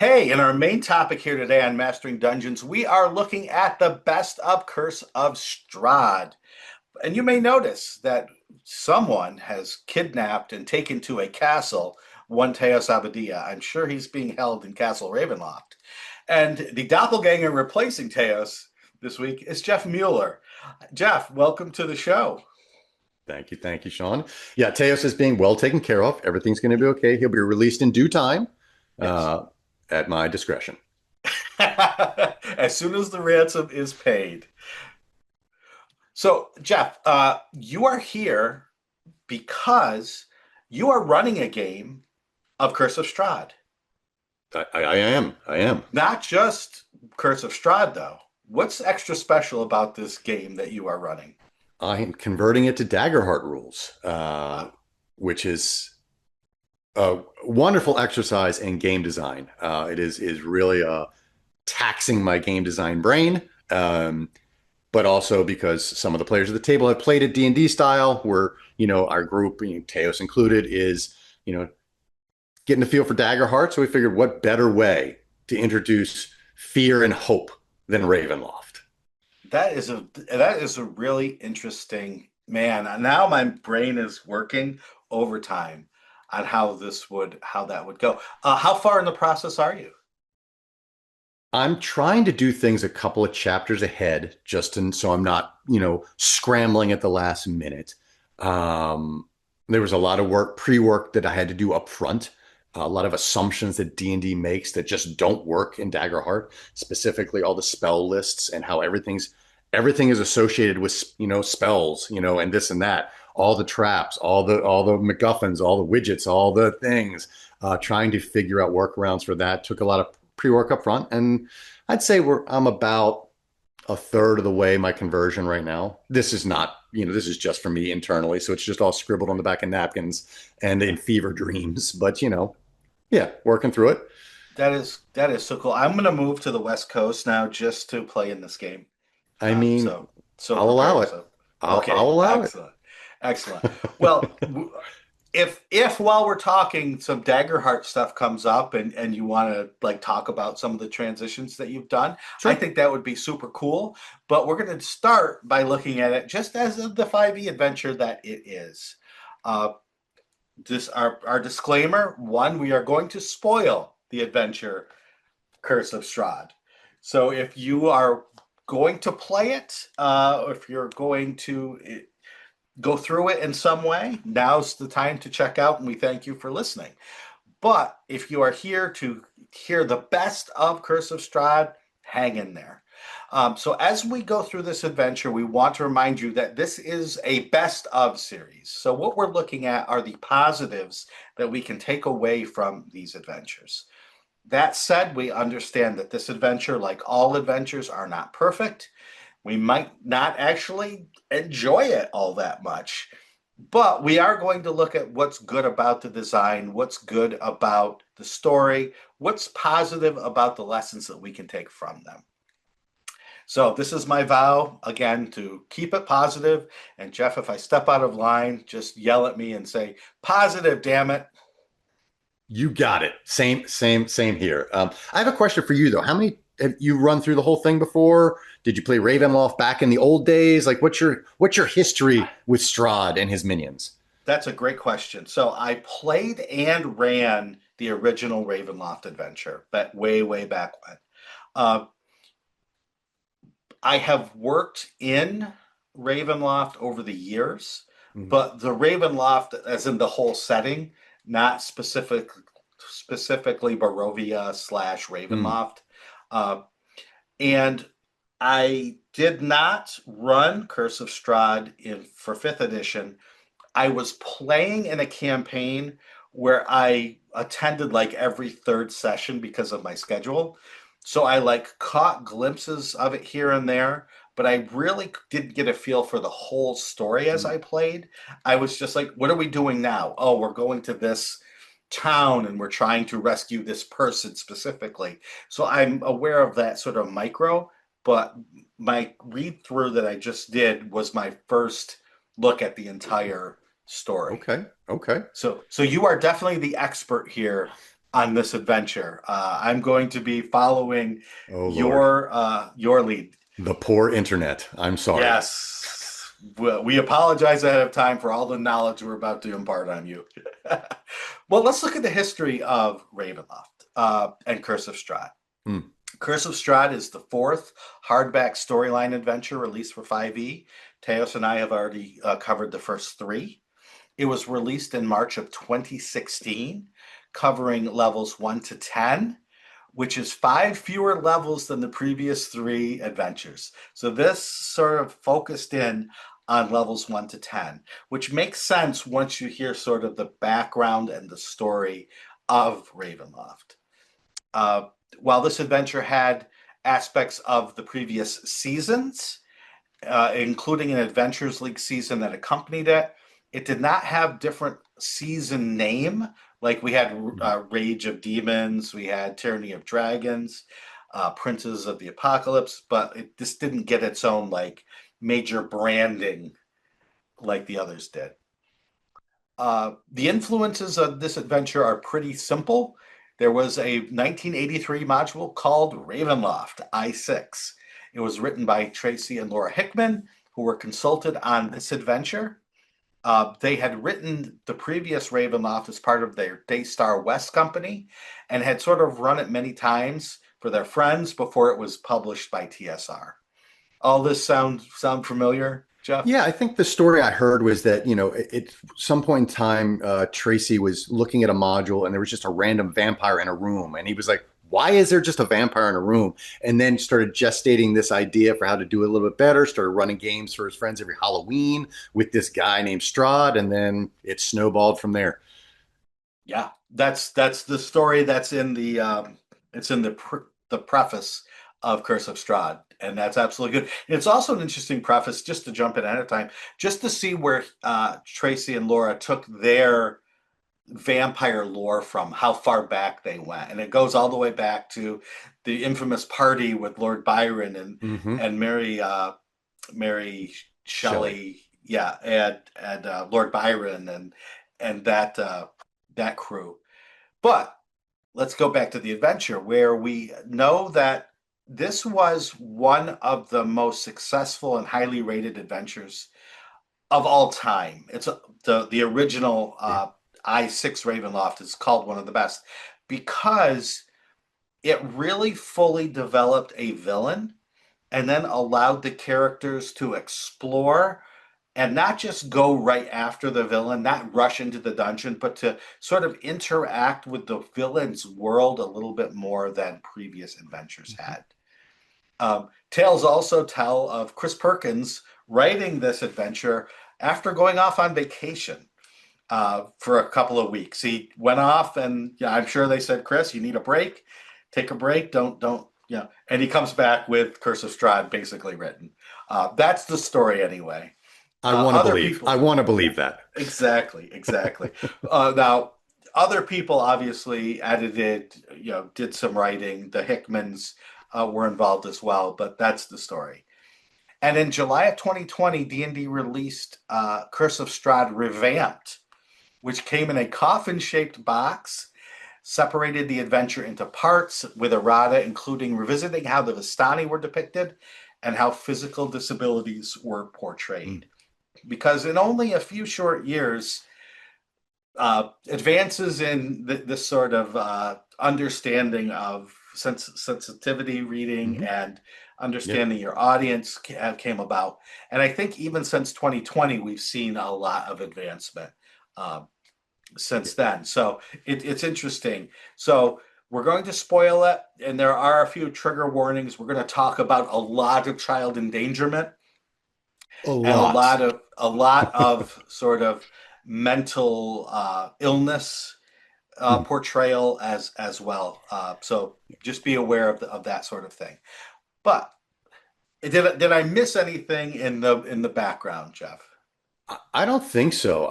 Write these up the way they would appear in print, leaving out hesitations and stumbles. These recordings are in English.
Hey, in our main topic here today on Mastering Dungeons, we are looking at the best of Curse of Strahd. And you may notice that someone has kidnapped and taken to a castle one Teos Abadia. I'm sure he's being held in Castle Ravenloft. And the doppelganger replacing Teos this week is Jeff Mueller. Jeff, welcome to the show. Thank you, Shawn. Yeah, Teos is being well taken care of. Everything's going to be okay. He'll be released in due time, Yes. uh, at my discretion. As soon as the ransom is paid. So, Jeff, you are here because you are running a game of Curse of Strahd. I am. Not just Curse of Strahd, though. What's extra special about this game that you are running? I am converting it to Daggerheart rules, Uh, which is a wonderful exercise in game design. It is really taxing my game design brain. But also because some of the players at the table have played it D&D style, where our group, Teos included, is getting a feel for Daggerheart. So we figured, what better way to introduce fear and hope than Ravenloft? that is a really interesting man. Now my brain is working overtime on how that would go. How far in the process are you? I'm trying to do things a couple of chapters ahead, so I'm not, scrambling at the last minute. There was a lot of pre-work that I had to do up front. A lot of assumptions that D&D makes that just don't work in Daggerheart, specifically all the spell lists and how everything is associated with, spells, and this and that, all the traps, all the MacGuffins, all the widgets, all the things. Trying to figure out workarounds for that took a lot of pre-work up front, and I'd say I'm about a third of the way my conversion right now. This is not, this is just for me internally, so it's just all scribbled on the back of napkins and in fever dreams. But yeah, working through it. That is so cool. I'm gonna move to the West Coast now just to play in this game. I Um, mean, so so I'll allow prepared. it. So I'll okay, allow it. excellent, excellent. Well, if while we're talking, some Daggerheart stuff comes up and you want to like talk about some of the transitions that you've done, I Sure. think that would be super cool. But we're going to start by looking at it just as the 5e adventure that it is. Uh, this our disclaimer: one, we are going to spoil the adventure Curse of Strahd. So if you are going to play it, if you're going to go through it in some way, now's the time to check out, and we thank you for listening. But if you are here to hear the best of Curse of Strahd, hang in there. So as we go through this adventure, we want to remind you that this is a best of series. So what we're looking at are the positives that we can take away from these adventures. That said, we understand that this adventure, like all adventures, are not perfect. We might not actually enjoy it all that much, but we are going to look at what's good about the design, what's good about the story, what's positive about the lessons that we can take from them. So, this is my vow again to keep it positive. And Jeff, if I step out of line, just yell at me and say, positive, damn it. You got it. Same here. I have a question for you though. How many have you run through the whole thing before? Did you play Ravenloft back in the old days? Like, what's your history with Strahd and his minions? That's a great question. So I played and ran the original Ravenloft adventure, but way back when. Uh, I have worked in Ravenloft over the years, Mhm. but the Ravenloft, as in the whole setting, not specifically Barovia slash Mm. Ravenloft. Uh, and I did not run Curse of Strahd in for fifth edition. I was playing in a campaign where I attended like every third session because of my schedule. So I like caught glimpses of it here and there, but I really didn't get a feel for the whole story as Mm. I played. I was just like, what are we doing now? Oh, we're going to this town and we're trying to rescue this person specifically. So I'm aware of that sort of micro, but my read through that I just did was my first look at the entire story. Okay. Okay. So you are definitely the expert here. on this adventure. I'm going to be following Oh Lord, your lead. the poor internet. I'm sorry. Yes. Well, we apologize ahead of time for all the knowledge we're about to impart on you. Well, let's look at the history of Ravenloft and Curse of Strahd. Mm, Curse of Strahd is the fourth hardback storyline adventure released for 5e. Teos and I have already covered the first three. It was released in March of 2016, covering levels 1 to 10, which is five fewer levels than the previous three adventures. So this sort of focused in on levels 1 to 10, which makes sense once you hear sort of the background and the story of Ravenloft. Uh, while this adventure had aspects of the previous seasons, including an Adventures League season that accompanied it. It did not have different season name. Like we had mm. Rage of Demons, we had Tyranny of Dragons, Princes of the Apocalypse, but this didn't get its own like major branding like the others did. The influences of this adventure are pretty simple. There was a 1983 module called Ravenloft I6. It was written by Tracy and Laura Hickman, who were consulted on this adventure. They had written the previous Ravenloft as part of their Daystar West company and had sort of run it many times for their friends before it was published by TSR. All this sound familiar, Jeff? Yeah, I think the story I heard was that, at some point in time, Tracy was looking at a module and there was just a random vampire in a room. And he was like, why is there just a vampire in a room? And then started gestating this idea for how to do it a little bit better, started running games for his friends every Halloween with this guy named Strahd. And then it snowballed from there. Yeah, that's the story that's in the it's in the preface of Curse of Strahd, and that's absolutely good. And it's also an interesting preface, just to jump in ahead of time, just to see where Tracy and Laura took their vampire lore from, how far back they went, and it goes all the way back to the infamous party with Lord Byron Hmm. and Mary Shelley. Shelley, yeah, and Lord Byron and that crew. But let's go back to the adventure where we know that this was one of the most successful and highly rated adventures of all time. It's the original Yeah. I6 Ravenloft is called one of the best because it really fully developed a villain and then allowed the characters to explore and not just go right after the villain, not rush into the dungeon, but to sort of interact with the villain's world a little bit more than previous adventures Mhm. had. Tales also tell of Chris Perkins writing this adventure after going off on vacation for a couple of weeks. He went off, and yeah, I'm sure they said, "Chris, you need a break. Take a break. Don't." Yeah, and he comes back with Curse of Strahd basically written. That's the story anyway. I want to Other believe. I people, want to yeah, believe that. exactly. Now, other people obviously edited, did some writing. The Hickmans were involved as well, but that's the story. And in July of 2020, D&D released Curse of Strahd Revamped, which came in a coffin-shaped box, separated the adventure into parts with errata, including revisiting how the Vistani were depicted and how physical disabilities were Mm. portrayed. Because in only a few short years, advances in this sort of understanding of sensitivity reading Hmm. and Yeah. understanding your audience came about. And I think even since 2020, we've seen a lot of advancement um, Yeah. since then. So it's interesting. So we're going to spoil it, and there are a few trigger warnings. We're going to talk about a lot of child endangerment A and lot. a lot of sort of mental illness Mm. portrayal as well. So just be aware of that sort of thing. But did I miss anything in the background, Jeff? I don't think so.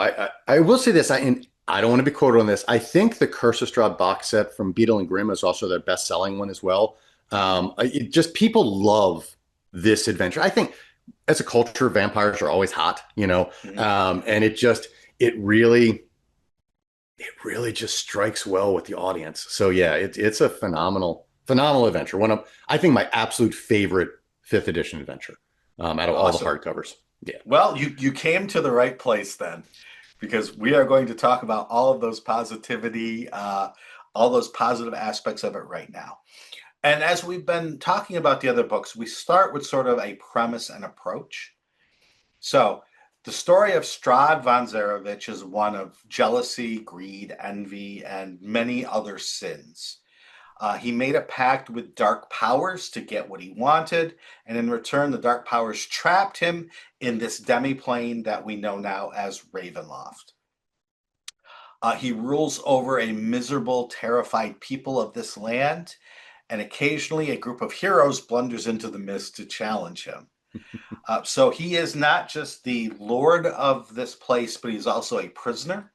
I will say this. And I don't want to be quoted on this. I think the Curse of Strahd box set from Beadle and Grimm is also their best selling one as well. It just people love this adventure. I think as a culture, vampires are always hot, Mm-hmm. and it really it really just strikes well with the audience. So yeah, it's a phenomenal adventure. One of I think my absolute favorite fifth edition adventure out of all the Awesome. hardcovers. Yeah, Well, you came to the right place then, because we are going to talk about all of those positivity, all those positive aspects of it right now. And as we've been talking about the other books, we start with sort of a premise and approach. So, the story of Strahd von Zarovich is one of jealousy, greed, envy, and many other sins. He made a pact with dark powers to get what he wanted, and in return, the dark powers trapped him in this demiplane that we know now as Ravenloft. He rules over a miserable, terrified people of this land, and occasionally a group of heroes blunders into the mist to challenge him. So he is not just the lord of this place, but he's also a prisoner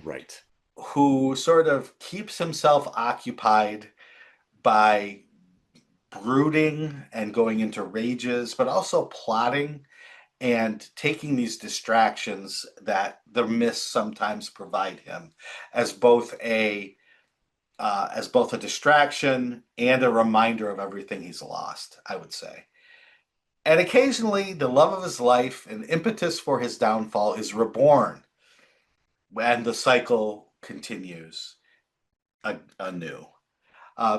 right. who sort of keeps himself occupied by brooding and going into rages, but also plotting and taking these distractions that the myths sometimes provide him as both a distraction and a reminder of everything he's lost, I would say. And occasionally, the love of his life and impetus for his downfall is reborn, and the cycle continues anew.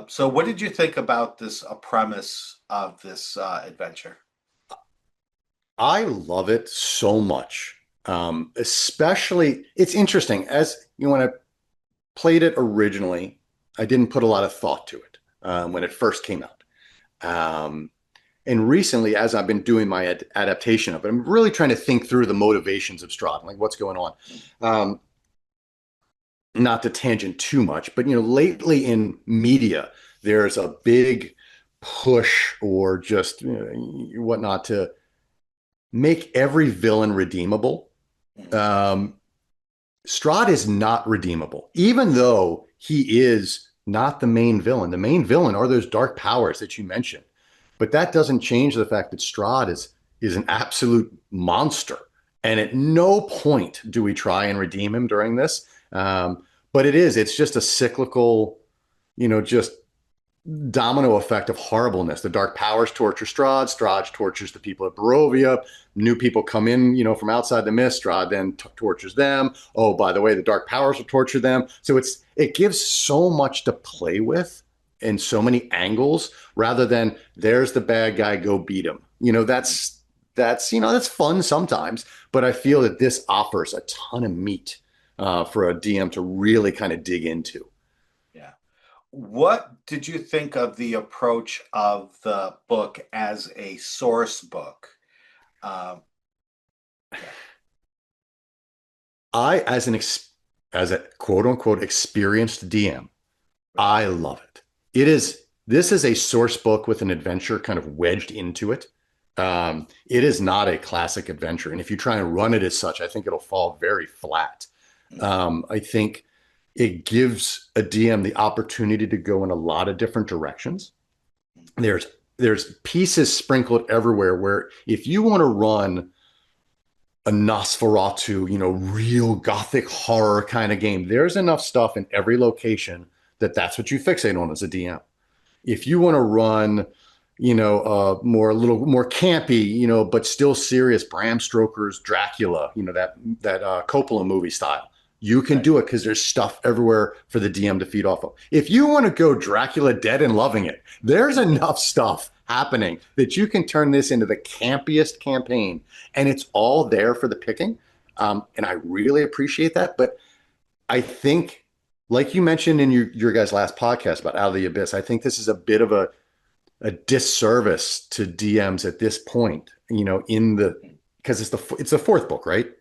So, what did you think about this premise of this adventure? I love it so much. Especially, it's interesting as you know, when I played it originally, I didn't put a lot of thought to it when it first came out. Um, and recently, as I've been doing my adaptation of it, I'm really trying to think through the motivations of Strahd, like what's going on. Um, Not to tangent too much, but lately in media, there's a big push or just whatnot to make every villain redeemable. Mhm. Um, Strahd is not redeemable, even though he is not the main villain. The main villain are those dark powers that you mentioned, but that doesn't change the fact that Strahd is an absolute monster. And at no point do we try and redeem him during this. But it's just a cyclical, just domino effect of horribleness. The dark powers torture Strahd. Strahd tortures the people at Barovia. New people come in, from outside the mist. Strahd then tortures them. Oh, by the way, the dark powers will torture them. So it gives so much to play with in so many angles, rather than there's the bad guy, go beat him. That's fun sometimes, but I feel that this offers a ton of meat for a DM to really kind of dig into. Yeah. What did you think of the approach of the book as a source book? Um, yeah. I, as a quote unquote experienced DM, Right. I love it. This is a source book with an adventure kind of wedged into it. It is not a classic adventure, and if you try and run it as such, I think it'll fall very flat. Mhm. I think it gives a DM the opportunity to go in a lot of different directions. There's there's pieces sprinkled everywhere where if you want to run a Nosferatu, real gothic horror kind of game, there's enough stuff in every location that's what you fixate on as a DM. If you want to run, a little more campy, but still serious Bram Stoker's Dracula, that Coppola movie style, you can Right. do it because there's stuff everywhere for the DM to feed off of. If you want to go Dracula Dead and Loving It, there's enough stuff happening that you can turn this into the campiest campaign, and it's all there for the picking. And I really appreciate that. But I think, like you mentioned in your guys' last podcast about Out of the Abyss, I think this is a bit of a disservice to DMs at this point, because it's the fourth book, right?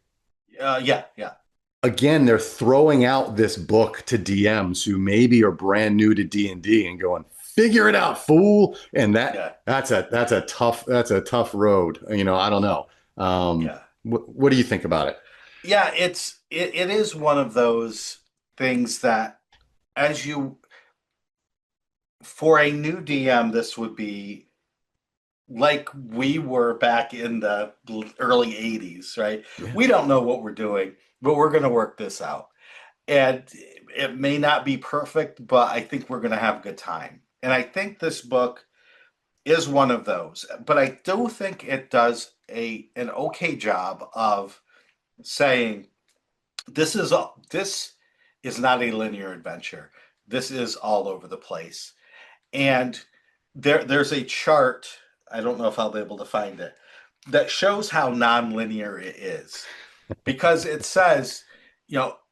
Yeah, yeah, Again, they're throwing out this book to DMs who maybe are brand new to D&D and going, figure it out, fool. And yeah, that's a tough road. I don't know. yeah. What do you think about it? Yeah, it is one of those things that as you for a new DM, this would be like we were back in the early 80s, right? Yeah. We don't know what we're doing, but we're going to work this out. and it may not be perfect, but I think we're going to have a good time. And I think this book is one of those. But I do think it does an okay job of saying this is not a linear adventure. This is all over the place. And there's a chart, I don't know if I'll be able to find it, that shows how nonlinear it is. Because it says,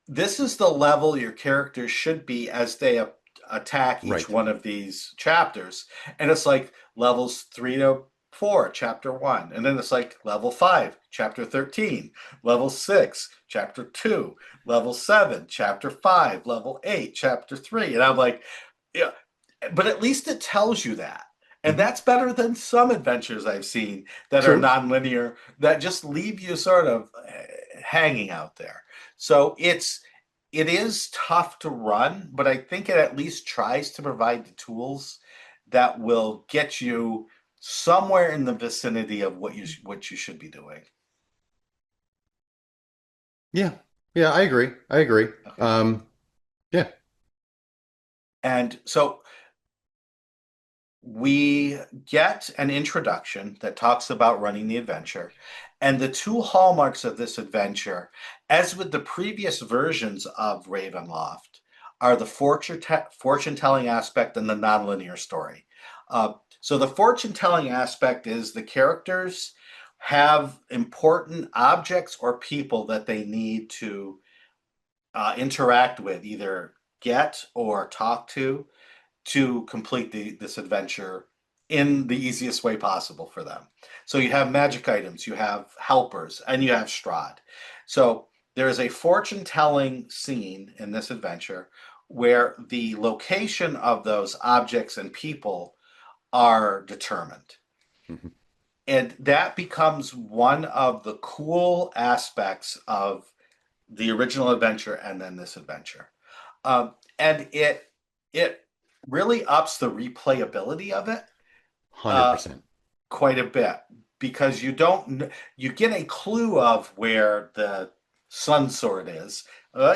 this is the level your characters should be as they attack each Right. one of these chapters. And it's like levels 3 to 4, chapter 1. And then it's like level 5, chapter 13, level 6, chapter 2, level 7, chapter 5, level 8, chapter 3. And I'm like, yeah, but at least it tells you that. And Hmm. that's better than some adventures I've seen that are True. nonlinear, that just leave you sort of hanging out there. So it is tough to run, but I think it at least tries to provide the tools that will get you somewhere in the vicinity of what you should be doing. Yeah. Yeah, I agree. I agree. Okay. Um, yeah. And so we get an introduction that talks about running the adventure. And the two hallmarks of this adventure, as with the previous versions of Ravenloft, are the fortune telling aspect and the nonlinear story. So, the fortune telling aspect is the characters have important objects or people that they need to interact with, either get or talk to complete this adventure in the easiest way possible for them. So you have magic items, you have helpers, and you have Strahd. So there is a fortune telling scene in this adventure where the location of those objects and people are determined. Mhm. And that becomes one of the cool aspects of the original adventure and then this adventure. And it really ups the replayability of it uh, 100%. quite a bit because you get a clue of where the sun sword is.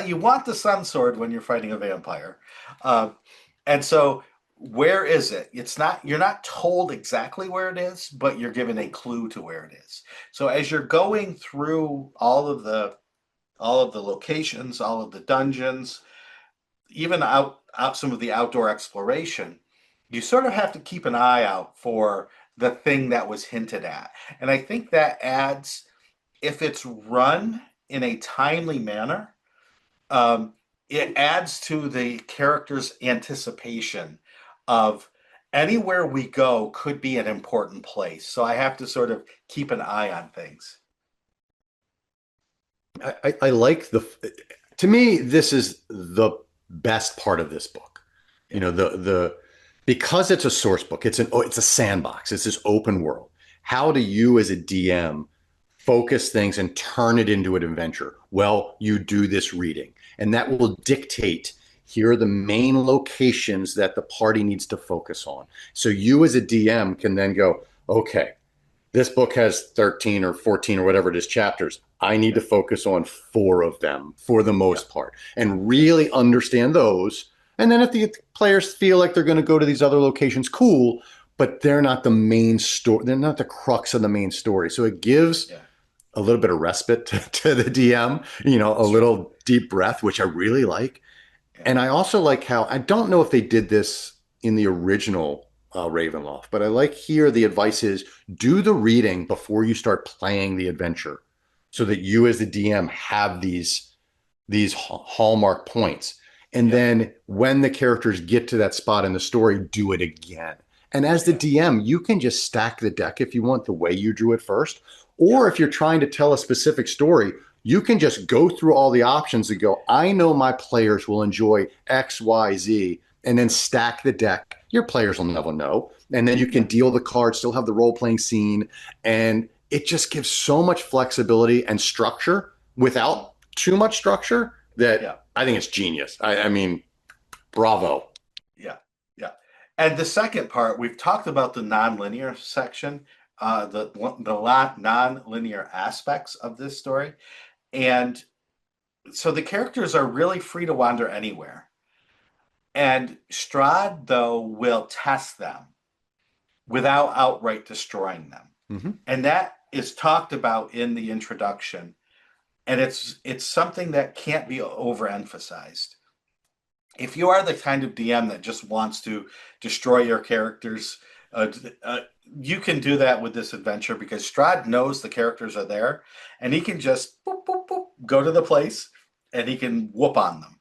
You want the sun sword when you're fighting a vampire, uh, and so where is it? You're not told exactly where it is, but you're given a clue to where it is. So as you're going through all of the locations, all of the dungeons, even out some of the outdoor exploration, you sort of have to keep an eye out for the thing that was hinted at. And I think that adds, if it's run in a timely manner, um, it adds to the character's anticipation of anywhere we go could be an important place. So I have to sort of keep an eye on things. I like to me, this is the best part of this book. You Yeah, know, because it's a source book, it's a sandbox, it's this open world. How do you as a DM focus things and turn it into an adventure? Well, you do this reading, and that will dictate here are the main locations that the party needs to focus on. So you as a DM can then go, okay, this book has 13 or 14 or whatever it is chapters. I need yeah, to focus on 4 of them for the yeah, most part and yeah, really understand those. And then if the players feel like they're going to go to these other locations, cool, but they're not the main story. They're not the crux of the main story. So it gives yeah. a little bit of respite to the DM, a That's true. little deep breath, which I really like. Yeah, And I also like how I don't know if they did this in the original Ravenloft, but I like here the advice is do the reading before you start playing the adventure, so yeah, that you as the DM have these hallmark points. And yeah, then when the characters get to that spot in the story, do it again. And as the yeah, DM, you can just stack the deck if you want the way you drew it first. yeah, Or if you're trying to tell a specific story, you can just go through all the options and go, I know my players will enjoy X, Y, Z, and then yeah, stack the deck. Your players will never know. And then you can yeah, deal the cards, still have the role playing scene. And it just gives so much flexibility and structure mhm, without too much structure that yeah, I think it's genius. I mean, bravo. yeah, yeah. And the second part, we've talked about the nonlinear section, the non-linear aspects of this story, and so the characters are really free to wander anywhere. And Strahd, though, will test them without outright destroying them. Hmm. And that is talked about in the introduction. And it's something that can't be overemphasized. If you are the kind of DM that just wants to destroy your characters, uh, uh, you can do that with this adventure because Strahd knows the characters are there, and he can just boop, boop, boop, go to the place, and he can whoop on them.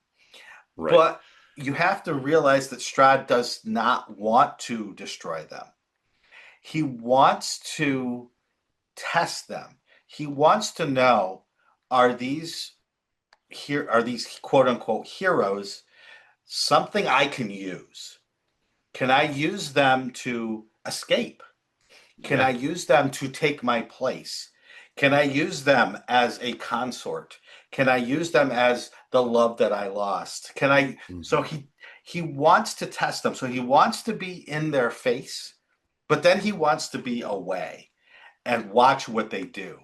Right. But you have to realize that Strahd does not want to destroy them. He wants to test them. He wants to know, are these here are these quote unquote heroes something I can use? Can I use them to escape? Can I Yeah. use them to take my place? Can I use them as a consort? Can I use them as the love that I lost? Can I so Hmm. he wants to test them. So he wants to be in their face, but then he wants to be away and watch what they do.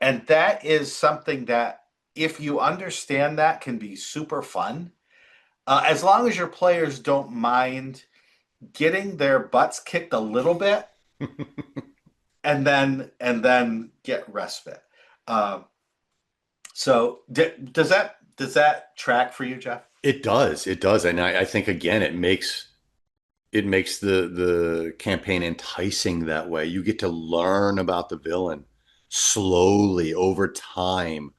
And that is something that if you understand that can be super fun. As long as your players don't mind getting their butts kicked a little bit and then get respite. Uh, does that track for you, Jeff? It does. It does. And I think again, it makes the campaign enticing that way. You get to learn about the villain slowly over time,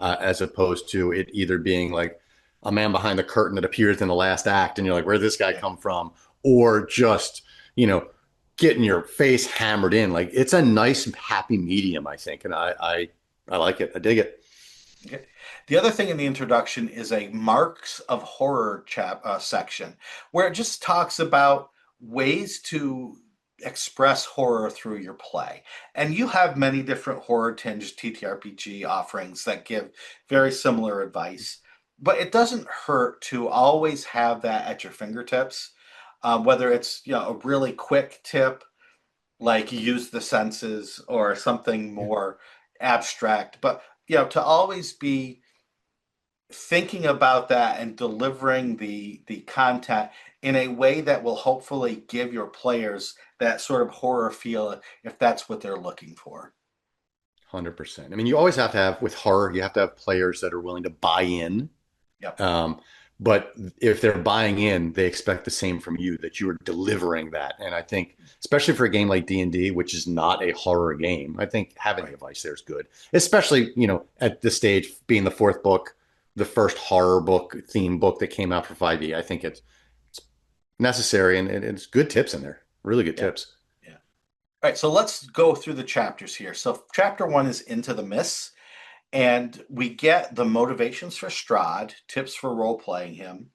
as opposed to it either being like a man behind the curtain that appears in the last act, and you're like, "Where did this guy Yeah. come from?" Or just you know getting your face hammered in. Like it's a nice, happy medium, I think, and I like it. I dig it. Okay. The other thing in the introduction is a marks of horror section where it just talks about ways to express horror through your play. And you have many different horror tinged TTRPG offerings that give very similar advice. But it doesn't hurt to always have that at your fingertips, whether it's a really quick tip like use the senses or something Yeah. more abstract. But to always be thinking about that and delivering the content in a way that will hopefully give your players that sort of horror feel if that's what they're looking for. 100%. I mean, you always have to have with horror, you have to have players that are willing to buy in. Yep. But if they're buying in, they expect the same from you, that you are delivering that. And I think, especially for a game like D&D, which is not a horror game, I think having the Right. advice there is good. Especially, at this stage, being the fourth book, the first horror book, theme book that came out for 5e. I think it's necessary, and it's good tips in there. Really good Yeah. tips. Yeah. All right. So let's go through the chapters here. So chapter one is Into the Mists. And we get the motivations for Strahd, tips for role playing him,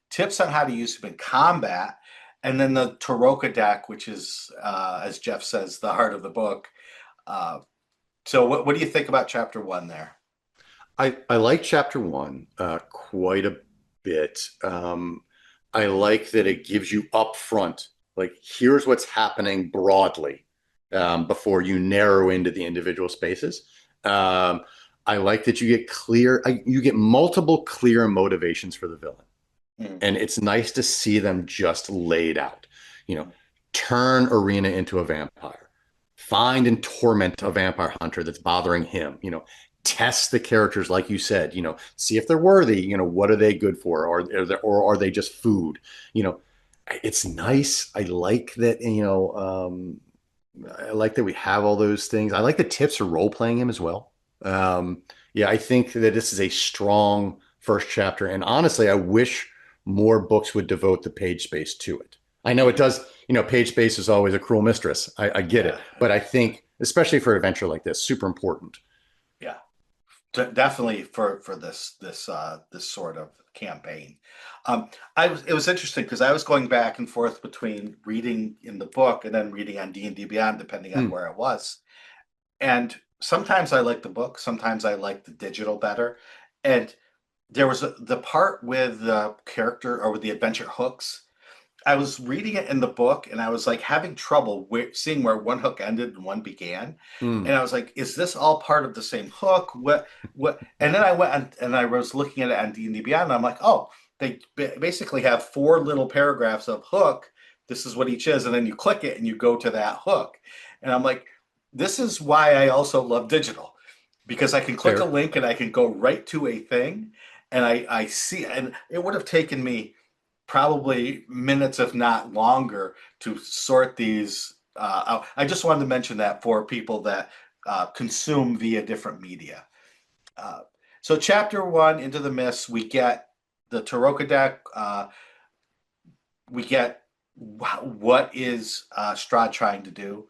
tips on how to use him in combat, and then the Taroka deck, which is, as Jeff says, the heart of the book. Uh, so, what do you think about chapter one there? I like chapter one quite a bit. I like that it gives you upfront, like, here's what's happening broadly, before you narrow into the individual spaces. Um, I like that you get multiple clear motivations for the villain, Mm, and it's nice to see them just laid out. You know, turn Arena into a vampire, find and torment a vampire hunter that's bothering him. Test the characters like you said. See if they're worthy. What are they good for, or are they just food? You know, it's nice. I like that. I like that we have all those things. I like the tips for role playing him as well. Um, yeah, I think that this is a strong first chapter, and honestly, I wish more books would devote the page space to it. I know it mhm. does. Page space is always a cruel mistress. I get Yeah, it, but I think, especially for an adventure like this, super important. yeah, definitely for this sort of campaign. It was interesting because I was going back and forth between reading in the book and then reading on D&D Beyond, depending on Hmm. where it was. And sometimes I like the book, sometimes I like the digital better. And there was the part with the character or with the adventure hooks. I was reading it in the book and I was like having trouble seeing where one hook ended and one began. Mm, And I was like, is this all part of the same hook? What? And then I went and I was looking at it on D&D Beyond and I'm like, oh, they basically have four little paragraphs of hook. This is what each is. And then you click it and you go to that hook. And I'm like, this is why I also love digital because I can click a fair. link and I can go right to a thing. And I see, and it would have taken me probably minutes, if not longer, to sort these out. I just wanted to mention that for people that consume via different media. Uh, so, chapter one, Into the Mist, we get the Taroka deck. We get what is Strahd trying to do.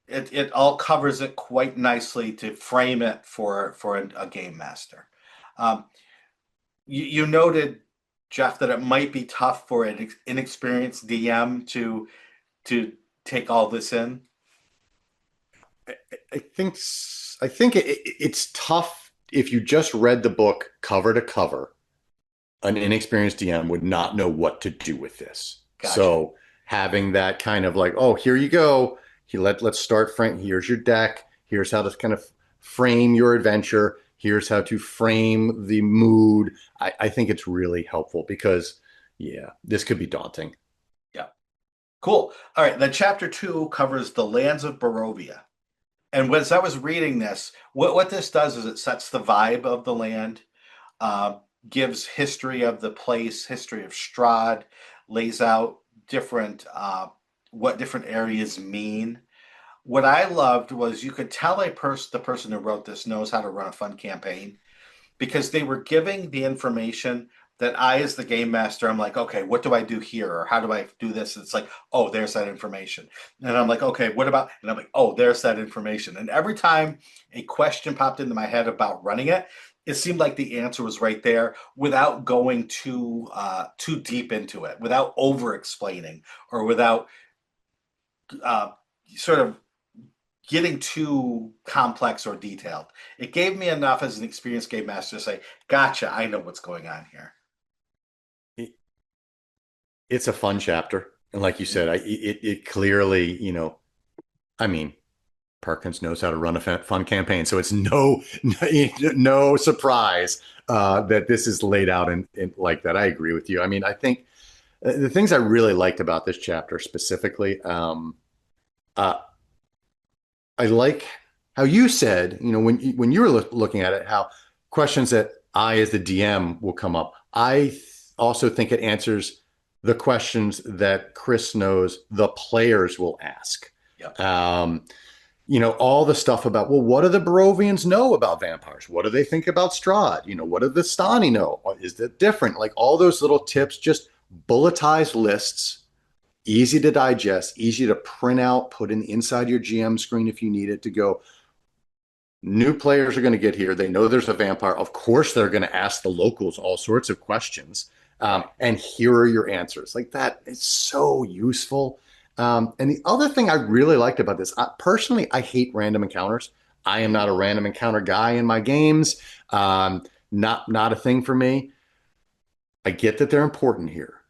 It all covers it quite nicely to frame it for a game master. Um, you noted, Jeff, that it might be tough for an inexperienced DM to take all this in. I think it's tough if you just read the book cover to cover. An inexperienced DM would not know what to do with this. Gotcha. So having that kind of like, oh, here you go. Let's start. Here's your deck. Here's how to kind of frame your adventure. Here's how to frame the mood. I think it's really helpful because, yeah, this could be daunting. Yeah. Cool. All right. Then chapter two covers the lands of Barovia. And as I was reading this, what this does is it sets the vibe of the land, uh, gives history of the place, history of Strahd, lays out different what different areas mean. What I loved was you could tell the person who wrote this knows how to run a fun campaign because they were giving the information that I, as the game master, I'm like, okay, what do I do here? Or how do I do this? And it's like, oh, there's that information. And I'm like, okay, what about? And I'm like, oh, there's that information. And every time a question popped into my head about running it, it seemed like the answer was right there without going too deep into it, without over explaining or without uh, sort of getting too complex or detailed. It gave me enough as an experienced game master to say, gotcha, I know what's going on here. It's a fun chapter. And like you Mhm. said, it clearly, I mean, Perkins knows how to run a fun campaign. So it's no surprise that this is laid out in like that. I agree with you. I mean, I think the things I really liked about this chapter specifically, uh, I like how you said, when you were looking at it, how questions that I, as the DM, will come up. Also think it answers the questions that Chris knows the players will ask. Yep. Um, all the stuff about, well, what do the Barovians know about vampires? What do they think about Strahd? What do the Stani know? Is that different? Like all those little tips, just bulletized lists, easy to digest, easy to print out, put in inside your GM screen if you need it to go. New players are going to get here. They know there's a vampire. Of course, they're going to ask the locals all sorts of questions. Right. And here are your answers. Like that is so useful. And the other thing I really liked about this, personally, I hate random encounters. I am Mhm. not a random encounter guy in my games. Not a thing for me. I get that they're important here,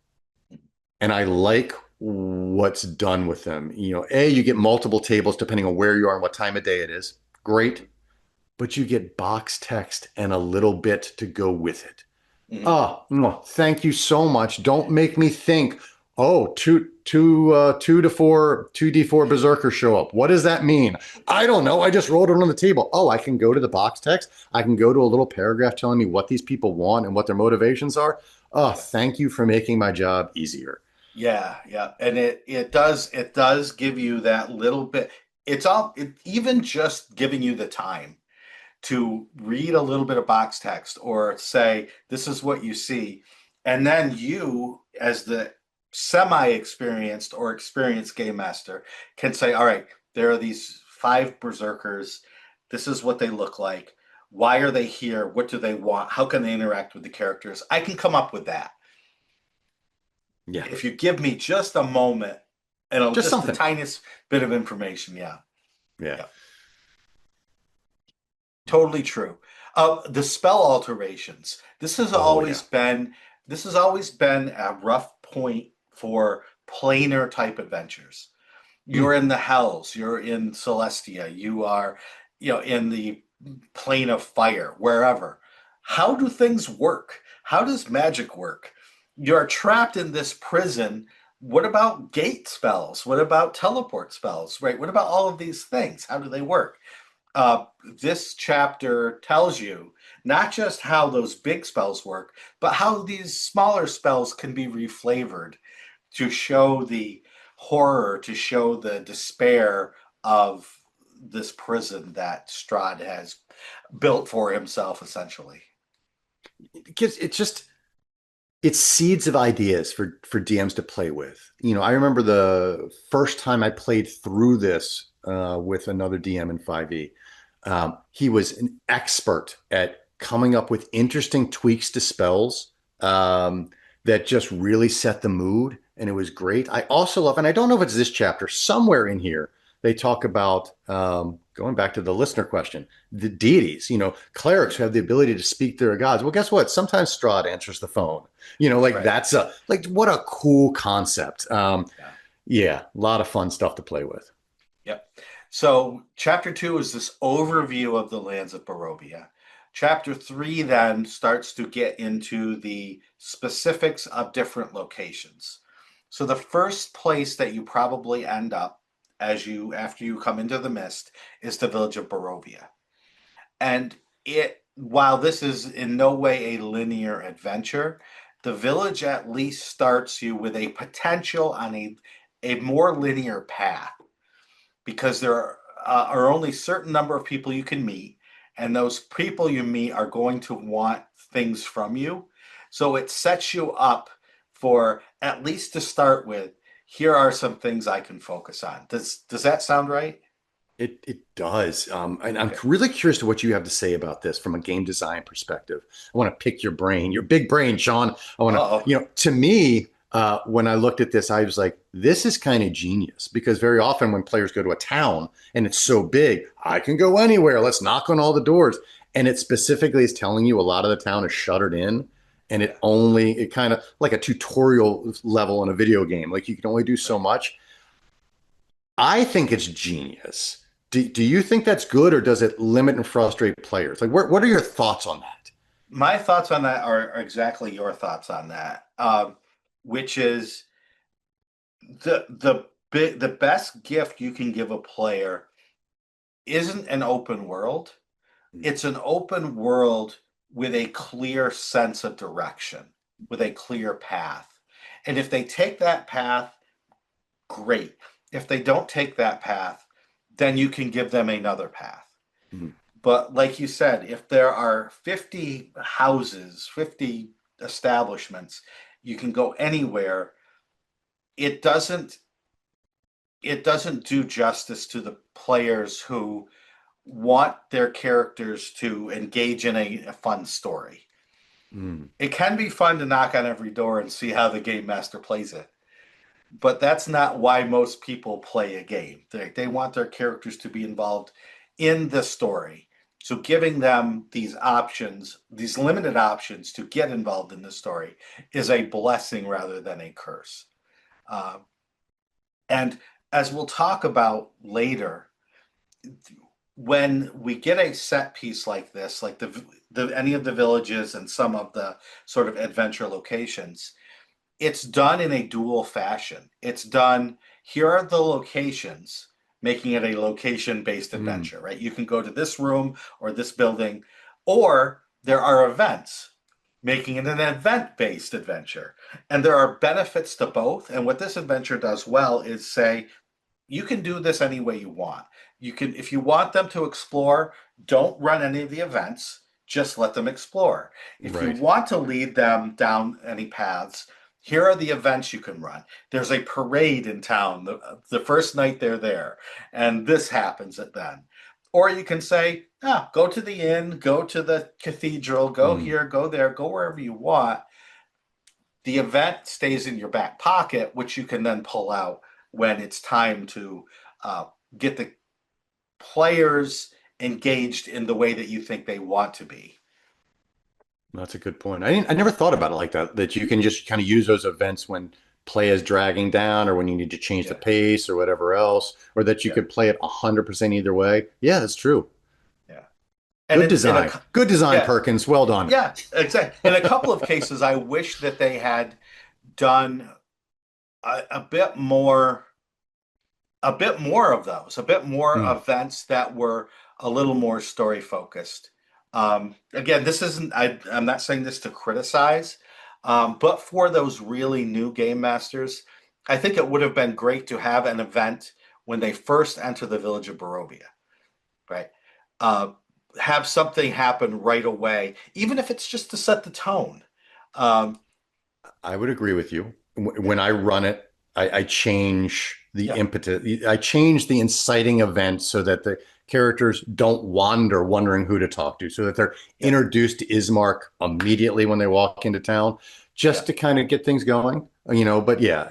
and I like what's done with them. You get multiple tables depending on where you are and what time of day it is. Great, but you get box text and a little bit to go with it. Mhm. Oh, no, thank you so much. Don't make me think, oh, two to four, 2d4 berserkers show up. What does that mean? I don't know. I just rolled it on the table. Oh, I can go to the box text. I can go to a little paragraph telling me what these people want and what their motivations are. Oh, Yeah. thank you for making my job easier. Yeah, yeah, and it does give you that little bit. Even just giving you the time to read a little bit of box text or say this is what you see, and then you, as the semi-experienced or experienced game master, can say, all right, there are these five berserkers. This is what they look like. Why are they here? What do they want? How can they interact with the characters? I can come up with that Yeah, if you give me just a moment and just just the something. tiniest bit of information. Yeah, Yeah. yeah, totally true. The spell alterations. Oh, yeah. This has always been a rough point for planar type adventures. You're Mm. in the hells, you're in Celestia, you are, in the plane of fire, wherever. How do things work? How does magic work? You're trapped in this prison. What about gate spells? What about teleport spells? Right? What about all of these things? How do they work? uh, this chapter tells you not just how those big spells work, but how these smaller spells can be reflavored to show the horror, to show the despair of this prison that Strahd has built for himself, essentially. It's just it's seeds of ideas for DMs to play with. I remember the first time I played through this with another DM in 5e. He was an expert at coming up with interesting tweaks to spells that just really set the mood, and it was great. I also love, and I don't know if it's this chapter, somewhere in here they talk about going back to the listener question, the deities. Clerics who have the ability to speak to their gods. Well, guess what? Sometimes Strahd answers the phone. Like Right. that's a like what a cool concept. Yeah. Yeah, a lot of fun stuff to play with. Yep. So, chapter two is this overview of the lands of Barovia. Chapter three then starts to get into the specifics of different locations. So, the first place that you probably end up after you come into the mist is the village of Barovia. And while this is in no way a linear adventure, the village at least starts you with a potential on a more linear path because there are only certain number of people you can meet, and those people you meet are going to want things from you. So it sets you up for, at least to start with, here are some things I can focus on. Does that sound right? It does. And I'm Okay. really curious to what you have to say about this from a game design perspective. I want to pick your brain, your big brain, Shawn. I want to, Uh-oh. to me, when I looked at this, I was like, this is kind of genius because very often when players go to a town and it's so big, I can go anywhere. Let's knock on all the doors. And it specifically is telling you a lot of the town is shuttered in. And Yeah. it kind of like a tutorial level in a video game. Like you can only do so Right. much. I think it's genius. Do you think that's good or does it limit and frustrate players? Like, what are your thoughts on that? My thoughts on that are exactly your thoughts on that, which is the best gift you can give a player isn't an open world. It's an open world with a clear sense of direction, with a clear path. And if they take that path, great. If they don't take that path, then you can give them another path. Mm, But like you said, if there are 50 houses, 50 establishments, you can go anywhere. It doesn't it doesn't do justice to the players who want their characters to engage in a fun story. mm, It can be fun to knock on every door and see how the game master plays it, but that's not why most people play a game. They want their characters to be involved in the story. So giving them these options, these limited options to get involved in the story, is a blessing rather than a curse. Uh, and as we'll talk about later, when we get a set piece like this, like the any of the villages and some of the sort of adventure locations, it's done in a dual fashion. It's done, here are the locations, making it a location based mm, adventure, right? You can go to this room or this building, or there are events, making it an event based adventure. And there are benefits to both. And what this adventure does well is say, you can do this any way you want. You can, if you want them to explore, don't run any of the events, just let them explore. If you right. want to lead them down any paths, here are the events you can run. There's a parade in town the first night they're there, and this happens at then. Or you can say, go to the inn, go to the cathedral, go Mm. here, go there, go wherever you want. The event stays in your back pocket, which you can then pull out when it's time to uh, get the players engaged in the way that you think they want to be. That's a good point. I never thought about it like that, that you can just kind of use those events when play as dragging down or when you need to change the Yeah, pace or whatever else, or that you yeah, could play it 100% either way. Yeah, that's true. yeah. And it's in a Good design, yeah, Perkins. Well done. yeah, exactly. In a couple of cases, I wish that they had done a bit more, of those, a bit more Mm. events that were a little more story focused. Again, this isn't, I'm not saying this to criticize, but for those really new game masters, I think it would have been great to have an event when they first enter the village of Barovia, right? Uh, have something happen right away, even if it's just to set the tone. Um, I would agree with you. yeah, When I run it, I change the yeah, impetus. I change the inciting event so that the characters don't wander wondering who to talk to, so that they're yeah, introduced to Ismark immediately when they walk into town, yeah. just to kind of get things going. But yeah,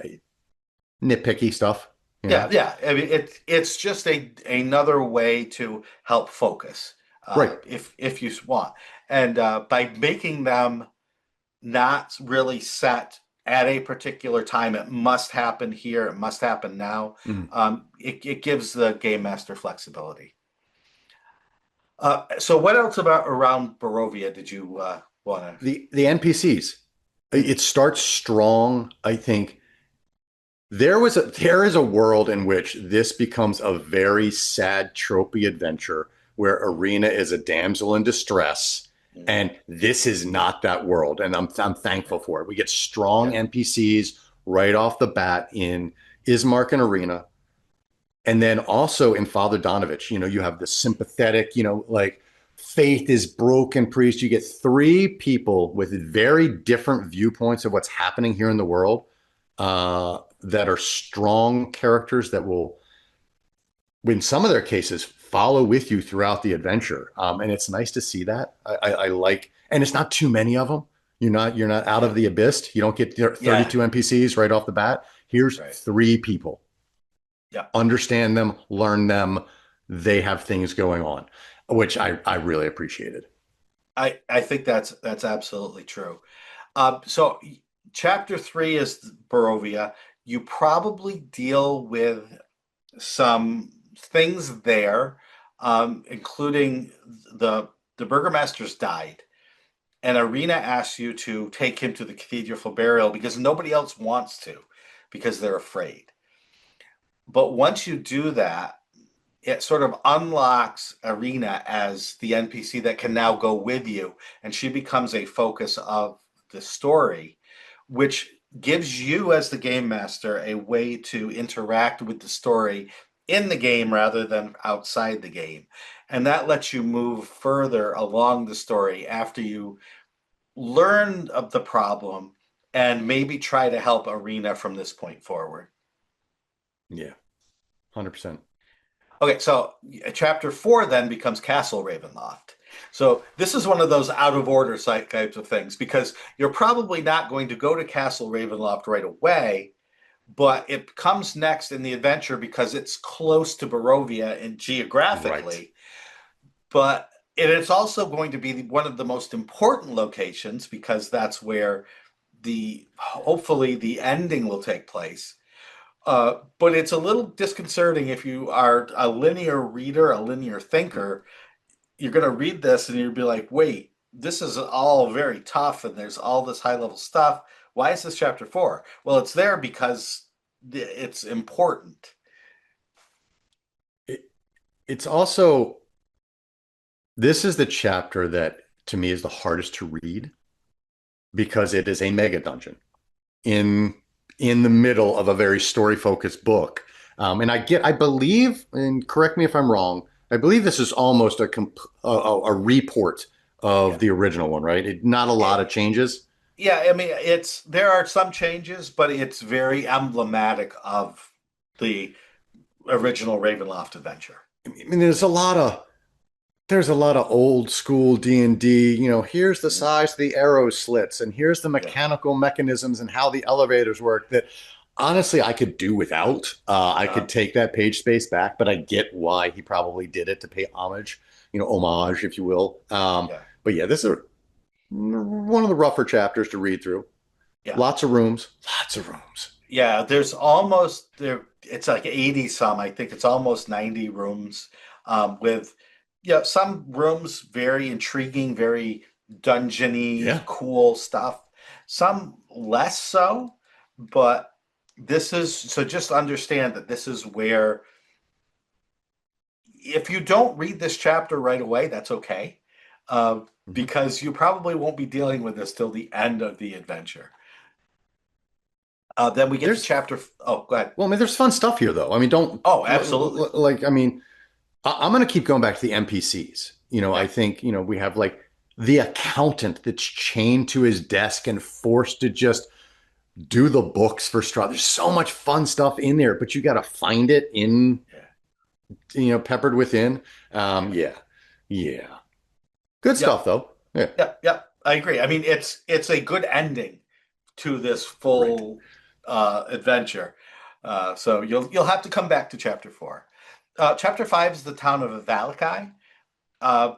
nitpicky stuff, you Yeah, know. yeah. I mean, it's just another way to help focus, Right. if you want, and by making them not really set at a particular time, it must happen here, it must happen now. Mm. It gives the game master flexibility. So, what else about around Barovia did you want to? The NPCs. Hmm, It starts strong, I think. There is a world in which this becomes a very sad tropey adventure where Arena is a damsel in distress, hmm, and this is not that world, and I'm thankful for it. We get yeah, strong NPCs right off the bat in Ismark and Arena, and then also in Father Donovich. You have the sympathetic, like faith is broken priest. You get three people with very different viewpoints of what's happening here in the world, that are strong characters that will, in some of their cases, follow with you throughout the adventure. And it's nice to see that. I like, and it's not too many of them. You're not out yeah, of the abyss. You don't get yeah, 32 NPCs right off the bat. Here's right, three people. yeah. Understand them, learn them. They have things going on, which I really appreciated. I think that's absolutely true. So chapter three is Barovia. You probably deal with some things there, including the the burgomaster's died, and Arena asks you to take him to the cathedral for burial because nobody else wants to, because they're afraid. But once you do that, it sort of unlocks Arena as the NPC that can now go with you, and she becomes a focus of the story, which gives you, as the game master, a way to interact with the story in the game rather than outside the game. And that lets you move further along the story after you learn of the problem and maybe try to help Arena from this point forward. Yeah, 100%. Okay, so chapter four then becomes Castle Ravenloft. So this is one of those out of order types of things because you're probably not going to go to Castle Ravenloft right away, but it comes next in the adventure because it's close to Barovia and Right. geographically. But it's also going to be one of the most important locations because that's where the hopefully the ending will take place. But it's a little disconcerting if you are a linear reader, a linear thinker. You're going to read this and you'll be like, wait, this is all very tough and there's all this high level stuff. Why is this chapter four? Well, it's there because it's important. It, it's also, this is the chapter that to me is the hardest to read because it is a mega dungeon in in the middle of a very story focused book. And I believe, and correct me if I'm wrong, I believe this is almost a report of Yeah. the original one, right? Not a lot of It, changes. yeah, I mean, there are some changes, but it's very emblematic of the original Ravenloft adventure. I mean, there's a lot of old school D&D. Here's the Mhm. size of the arrow slits, and here's the Yeah. mechanical mechanisms and how the elevators work that honestly I could do without. I Uh, could take that page space back, but I get why he probably did it to pay homage, homage, if you will. yeah. But yeah, this is one of the rougher chapters to read through. Yeah. Lots of rooms, lots of rooms. Yeah, there's almost there. It's like 80 some. I think it's almost 90 rooms, with some rooms very intriguing, very dungeony, Yeah. cool stuff. Some less so, but this is so. Just understand that this is where if you don't read this chapter right away, that's okay, uh, Mhm. because you probably won't be dealing with this till the end of the adventure. Then we get to There's chapter. Oh, go ahead. Well, I mean, there's fun stuff here, though. I mean, don't Oh, absolutely. like. I mean, I'm going to keep going back to the NPCs. I Yeah. think we have like the accountant that's chained to his desk and forced to just do the books for Straw. There's so much fun stuff in there, but you got to find it in Yeah. peppered within. Yeah. Yeah, yeah, good Yep. stuff though. Yeah, Yep. Yep. I agree. I mean, it's a good ending to this right. full adventure. So you'll have to come back to chapter four. Chapter five is the town of Avalakai. Uh,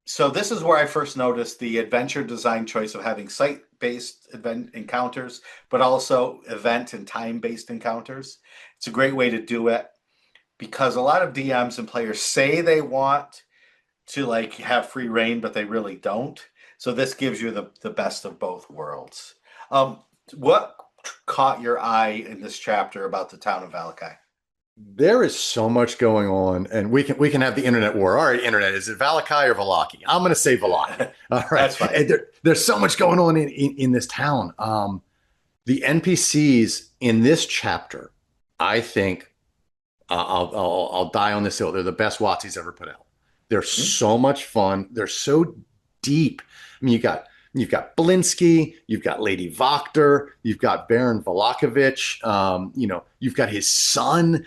so this is where I first noticed the adventure design choice of having site-based event encounters, but also event and time-based encounters. It's a great way to do it because a lot of DMs and players say they want to like have free reign, but they really don't. So this gives you the best of both worlds. Um, what caught your eye in this chapter about the town of Valakai? There is so much going on, and we can have the internet war. All right, internet, is it Valakai or Valaki? I'm going to say Valaki. All right, That's fine. and there's so much going on in this town. The NPCs in this chapter, I think, I'll die on this hill. They're the best WotC's ever put out. They're Mhm. so much fun. They're so deep. I mean, you've got Blinsky, you've got Lady Voctor, you've got Baron Valakovich, you've got his son.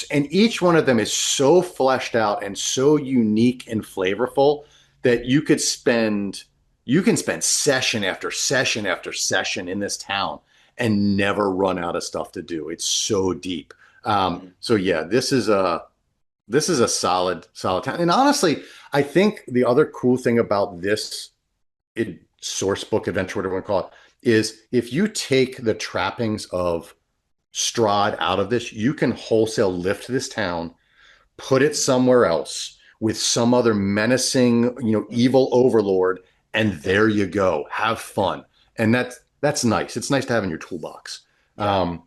And each one of them is so fleshed out and so unique and flavorful that you can spend session after session after session in this town and never run out of stuff to do. It's so deep. Mhm. So yeah, this is a solid town. And honestly, I think the other cool thing about this source book adventure, whatever you want to call it, is if you take the trappings of Strahd out of this, you can wholesale lift this town, put it somewhere else with some other menacing, Mhm. evil overlord, and Yeah. there you go. Have Yeah. fun. And that's nice. It's nice to have in your toolbox. Yeah.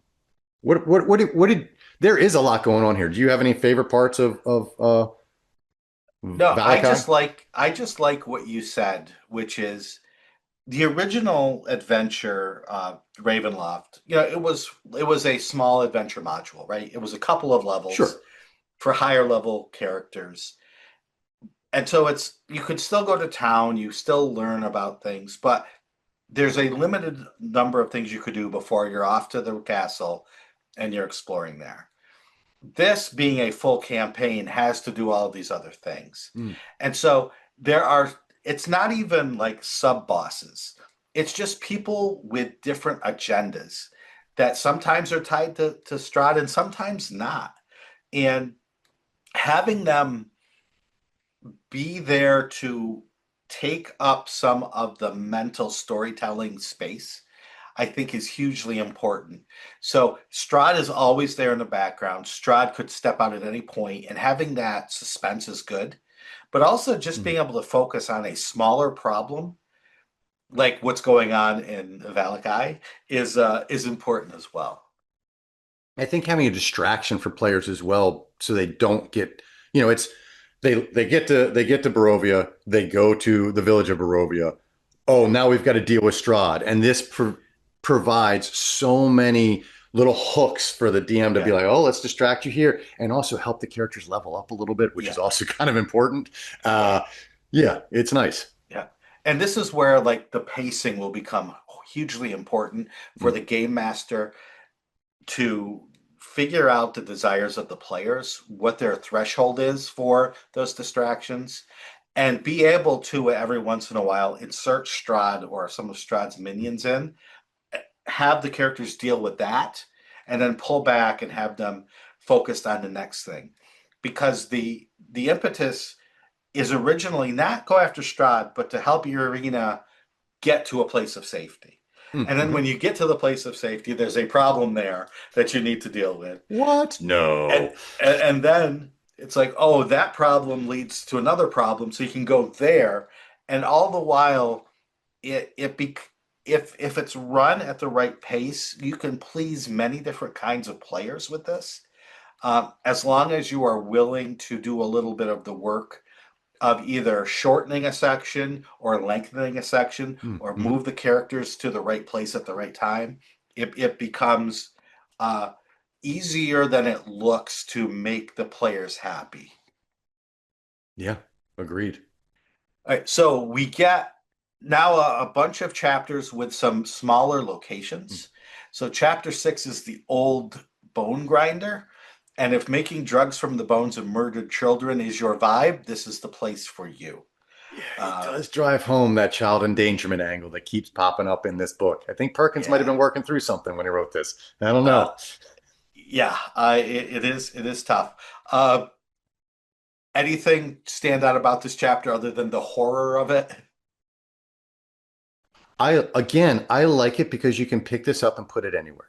What did there is a lot going on here. Do you have any favorite parts of No, Valakai? I just like what you said, which is the original adventure, Ravenloft. It was a small adventure module, right? It was a couple of levels Sure. for higher level characters. And so it's you could still go to town, you still learn about things, but there's a limited number of things you could do before you're off to the castle and you're exploring there. This being a full campaign has to do all of these other things. Mm. And so it's not even like sub bosses. It's just people with different agendas that sometimes are tied to Strahd and sometimes not. And having them be there to take up some of the mental storytelling space, I think is hugely important. So Strahd is always there in the background. Strahd could step out at any point, and having that suspense is good. But also just Mm. being able to focus on a smaller problem, like what's going on in Valakai, is important as well. I think having a distraction for players as well, so they don't get, it's they get to Barovia, they go to the village of Barovia. Oh, now we've got to deal with Strahd, and this provides so many little hooks for the DM to be Yeah, like, oh, let's distract you here, and also help the characters level up a little bit, which is yeah, also kind of important. yeah, Uh, yeah, it's nice. yeah. And this is where like the pacing will become hugely important for Mm. the game master to figure out the desires of the players, what their threshold is for those distractions, and be able to every once in a while insert Strahd or some of Strahd's minions in, have the characters deal with that, and then pull back and have them focused on the next thing. Because the impetus is originally not go after Strahd, but to help your arena get to a place of safety. And then when Mm-hmm. you get to the place of safety, there's a problem there that you need to deal with. What? And No. and then it's like, oh, that problem leads to another problem, so you can go there, and all the while, it be if it's run at the right pace, you can please many different kinds of players with this. As long as you are willing to do a little bit of the work of either shortening a section or lengthening a section or Mm-hmm. move the characters to the right place at the right time, it becomes uh, easier than it looks to make the players happy. Yeah, agreed. All right, so we get now a bunch of chapters with some smaller Mm. locations. So chapter 6 is the old bone grinder. And if making drugs from the bones of murdered children is your vibe, this is the place for you. Yeah, it Uh, does drive home that child endangerment angle that keeps popping up in this book. I think Perkins might have yeah. been working through something when he wrote this. I don't Uh, know. yeah, it is tough. Uh, Anything stand out about this chapter other than the horror of it? I like it because you can pick this up and put it anywhere.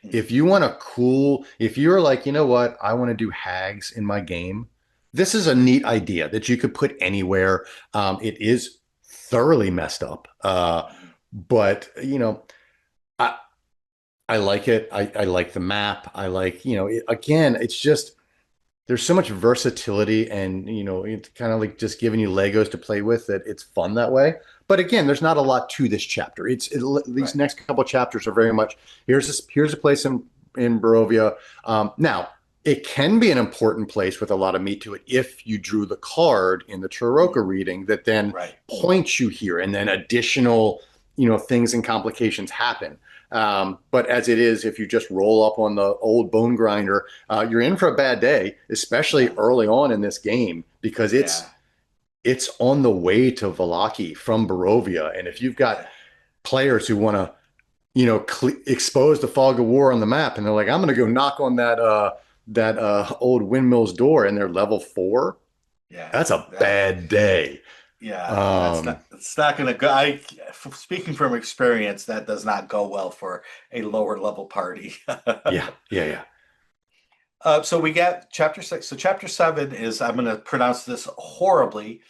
Mhm. If you want a cool, if you're like, you know what, I want to do hags in my game, this is a neat idea that you could put anywhere. It is thoroughly messed up, but I I like it. I like the map. I like, again, it's just there's so much versatility and it's kind of like just giving you Legos to play with that it's fun that way. But again, there's not a lot to this chapter. These Right, next couple of chapters are very much here's a place in Barovia. Now it can be an important place with a lot of meat to it if you drew the card in the mhm, Taroko reading that then right, points you here, and then additional things and complications happen. But as it is, if you just roll up on the old bone grinder, you're in for a bad day, especially yeah, early on in this game, because yeah, it's on the way to Valaki from Barovia, and if you've got players who want to, expose the fog of war on the map, and they're like, I'm going to go knock on that old windmill's door, and they're level 4. yeah. That's a That, bad day. yeah, that's Um, not. It's not going to go. Speaking from experience, that does not go well for a lower level party. yeah, yeah, yeah. So we get chapter 6. So chapter 7 is, I'm going to pronounce this horribly,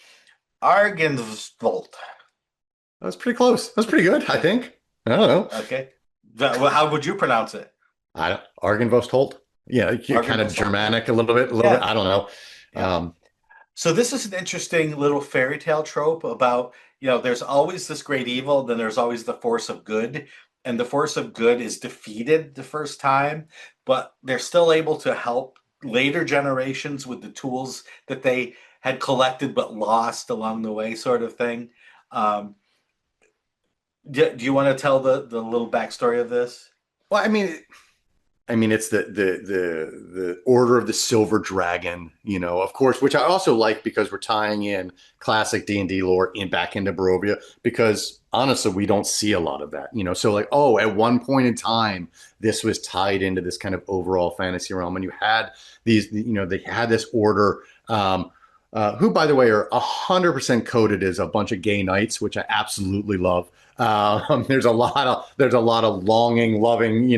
Argensvolt. That's pretty close. That's pretty good, I think. I don't know. Okay. Well, how would you pronounce it? Argenvost. Yeah, kind of Argensvolt. Germanic a little bit, a little bit. Yeah, I don't know. yeah. Um, So this is an interesting little fairy tale trope about, there's always this great evil, then there's always the force of good, and the force of good is defeated the first time, but they're still able to help later generations with the tools that they had collected but lost along the way, sort of thing. Um, do you want to tell the little backstory of this? well, I mean, it's the Order of the Silver Dragon, of course, which I also like because we're tying in classic D&D lore back into Barovia because honestly, we don't see a lot of that. So like, oh, at one point in time, this was tied into this kind of overall fantasy realm, and you had they had this order. Who, by the way, are 100% coded as a bunch of gay knights, which I absolutely love. There's a lot of longing, loving,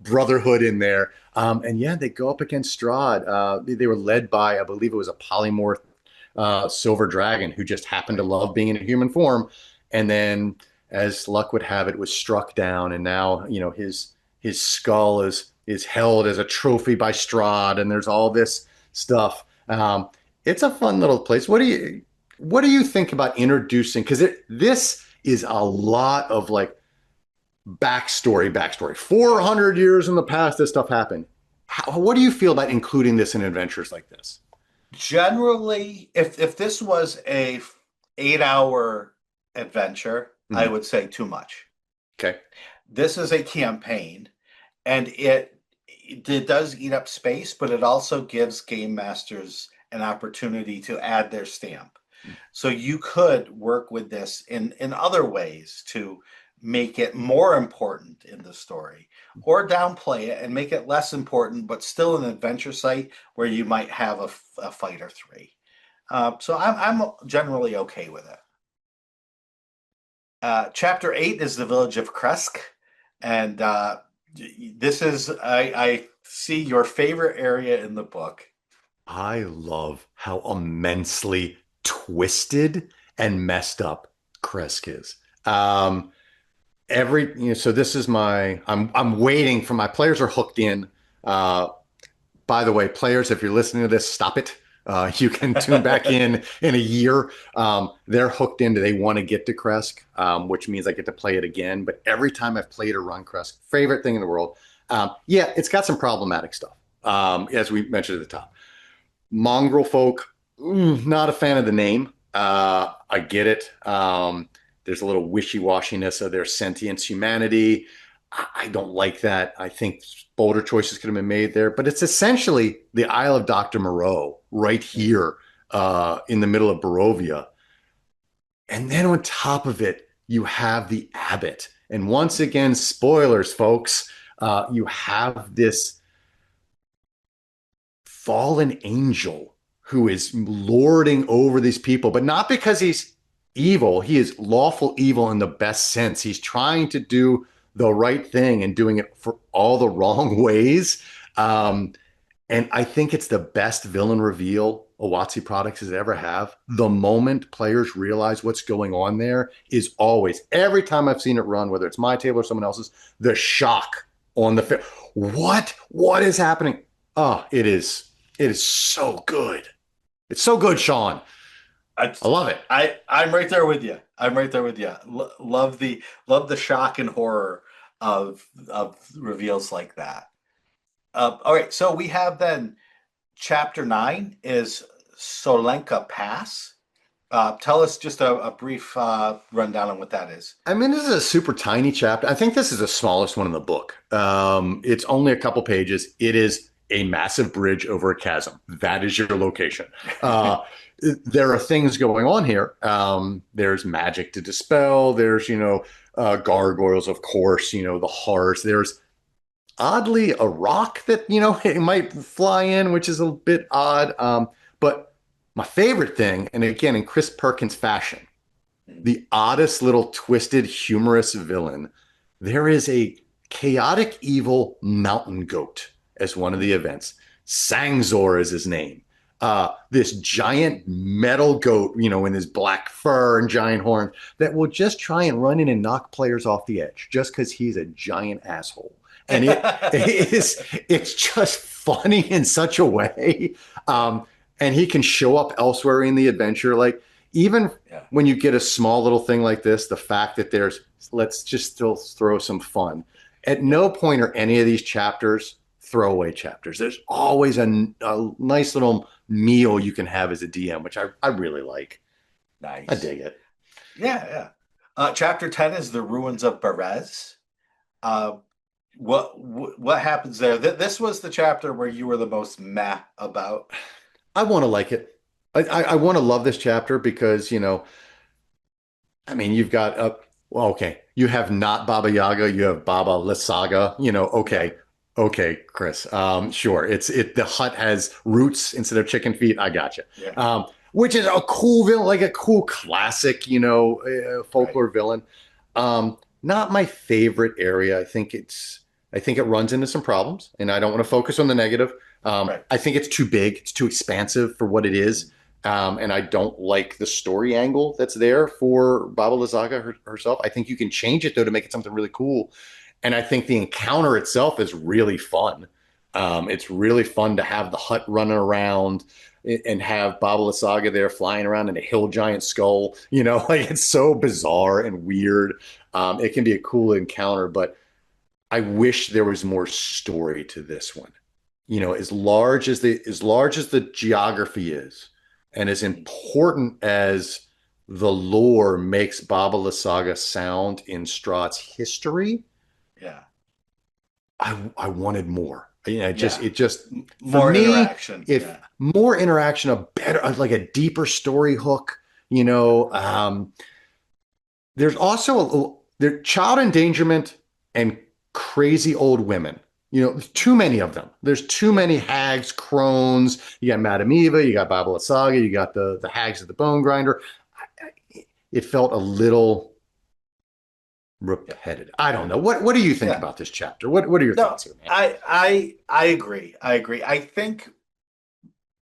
brotherhood in there. And yeah, they go up against Strahd. They were led by, I believe it was a polymorph silver dragon who just happened to Right. love being in a human form. And then, as luck would have it, was struck down, and now his skull is held as a trophy by Strahd, and there's all this stuff. It's a fun little place. What do you think about introducing? Because this is a lot of like backstory. Yeah. 400 years in the past, this stuff happened. What do you feel about including this in adventures like this? Generally, if this was a 8 hour adventure, I Mhm. would say too much. Okay. This is a campaign, and it does eat up space, but it also gives game masters an opportunity to add their stamp. So you could work with this in other ways to make it more important in the story, or downplay it and make it less important, but still an adventure site where you might have a fight or three. So I'm generally okay with it. Chapter 8 is the village of Kresk. And this is, I see your favorite area in the book. I love how immensely twisted and messed up Kresk is. So this is I'm waiting for my players are hooked in. Uh, by the way, players, if you're listening to this, stop it. You can tune back in a year. They're hooked into they want to get to Kresk, which means I get to play it again. But every time I've played or run Kresk, favorite thing in the world. Yeah, it's got some problematic stuff, as we mentioned at the top. Mongrel folk, not a fan of the name. I get it. There's a little wishy-washiness of their sentience, humanity. I don't like that. I think bolder choices could have been made there, but it's essentially the Isle of Dr. Moreau right here in the middle of Barovia. And then on top of it, you have the abbot. And once again, spoilers, folks, you have this fallen angel who is lording over these people, but not because he's evil. He is lawful evil in the best sense. He's trying to do the right thing and doing it for all the wrong ways. And I think it's the best villain reveal Owatsi Products has ever have. The moment players realize what's going on there is always, every time I've seen it run, whether it's my table or someone else's, the shock on the what is happening? Oh, it is so good. It's so good, Shawn. I, I love it. I'm right there with you. I'm right there with you. Love the shock and horror of reveals like that. All right, so we have then chapter 9 is Solenka Pass. Tell us just a brief rundown on what that is. I mean, this is a super tiny chapter. I think this is the smallest one in the book. It's only a couple pages. It is a massive bridge over a chasm. That is your location. There are things going on here. There's magic to dispel. There's, gargoyles, of course, the hearts. There's oddly a rock that, it might fly in, which is a bit odd. But my favorite thing, and again, in Chris Perkins fashion, the oddest little twisted, humorous villain. There is a chaotic evil mountain goat as one of the events. Sangzor is his name. This giant metal goat, in his black fur and giant horns, that will just try and run in and knock players off the edge just because he's a giant asshole. And it's just funny in such a way. And he can show up elsewhere in the adventure. Like, even when you get a small little thing like this, the fact that let's just still throw some fun. At no point are any of these chapters throwaway chapters. There's always a nice little meal you can have as a DM, which I really like. Nice. I dig it. Yeah, yeah. Chapter 10 is the ruins of Berez. Uh, what happens there? This was the chapter where you were the most meh about. I want to like it. I want to love this chapter because, I mean, you've got well, okay, you have not Baba Yaga, you have Baba Lysaga, okay. Yeah. Okay, Chris. Sure. The hut has roots instead of chicken feet. I gotcha. Yeah. Which is a cool villain, like a cool classic, folklore Right. villain. Not my favorite area. I think it runs into some problems, and I don't want to focus on the negative. Right. I think it's too big. It's too expansive for what it is. And I don't like the story angle that's there for Baba Lysaga herself. I think you can change it though to make it something really cool. And I think the encounter itself is really fun. It's really fun to have the hut running around and have Baba Lysaga there flying around in a hill giant skull. Like, it's so bizarre and weird. It can be a cool encounter, but I wish there was more story to this one. As large as the geography is, and as important as the lore makes Baba Lysaga sound in Strahd's history, Yeah. I wanted more. Yeah. It just for More me, interaction. if Yeah. more interaction, a better, like a deeper story hook. There's also there child endangerment and crazy old women. Too many of them. There's too many hags, crones. You got Madame Eva, you got Baba Lysaga, you got the hags of the Bone Grinder. It felt a little Yeah. repetitive. I don't know. What do you think Yeah. about this chapter? What are your No, thoughts here, man? I agree. I agree. I think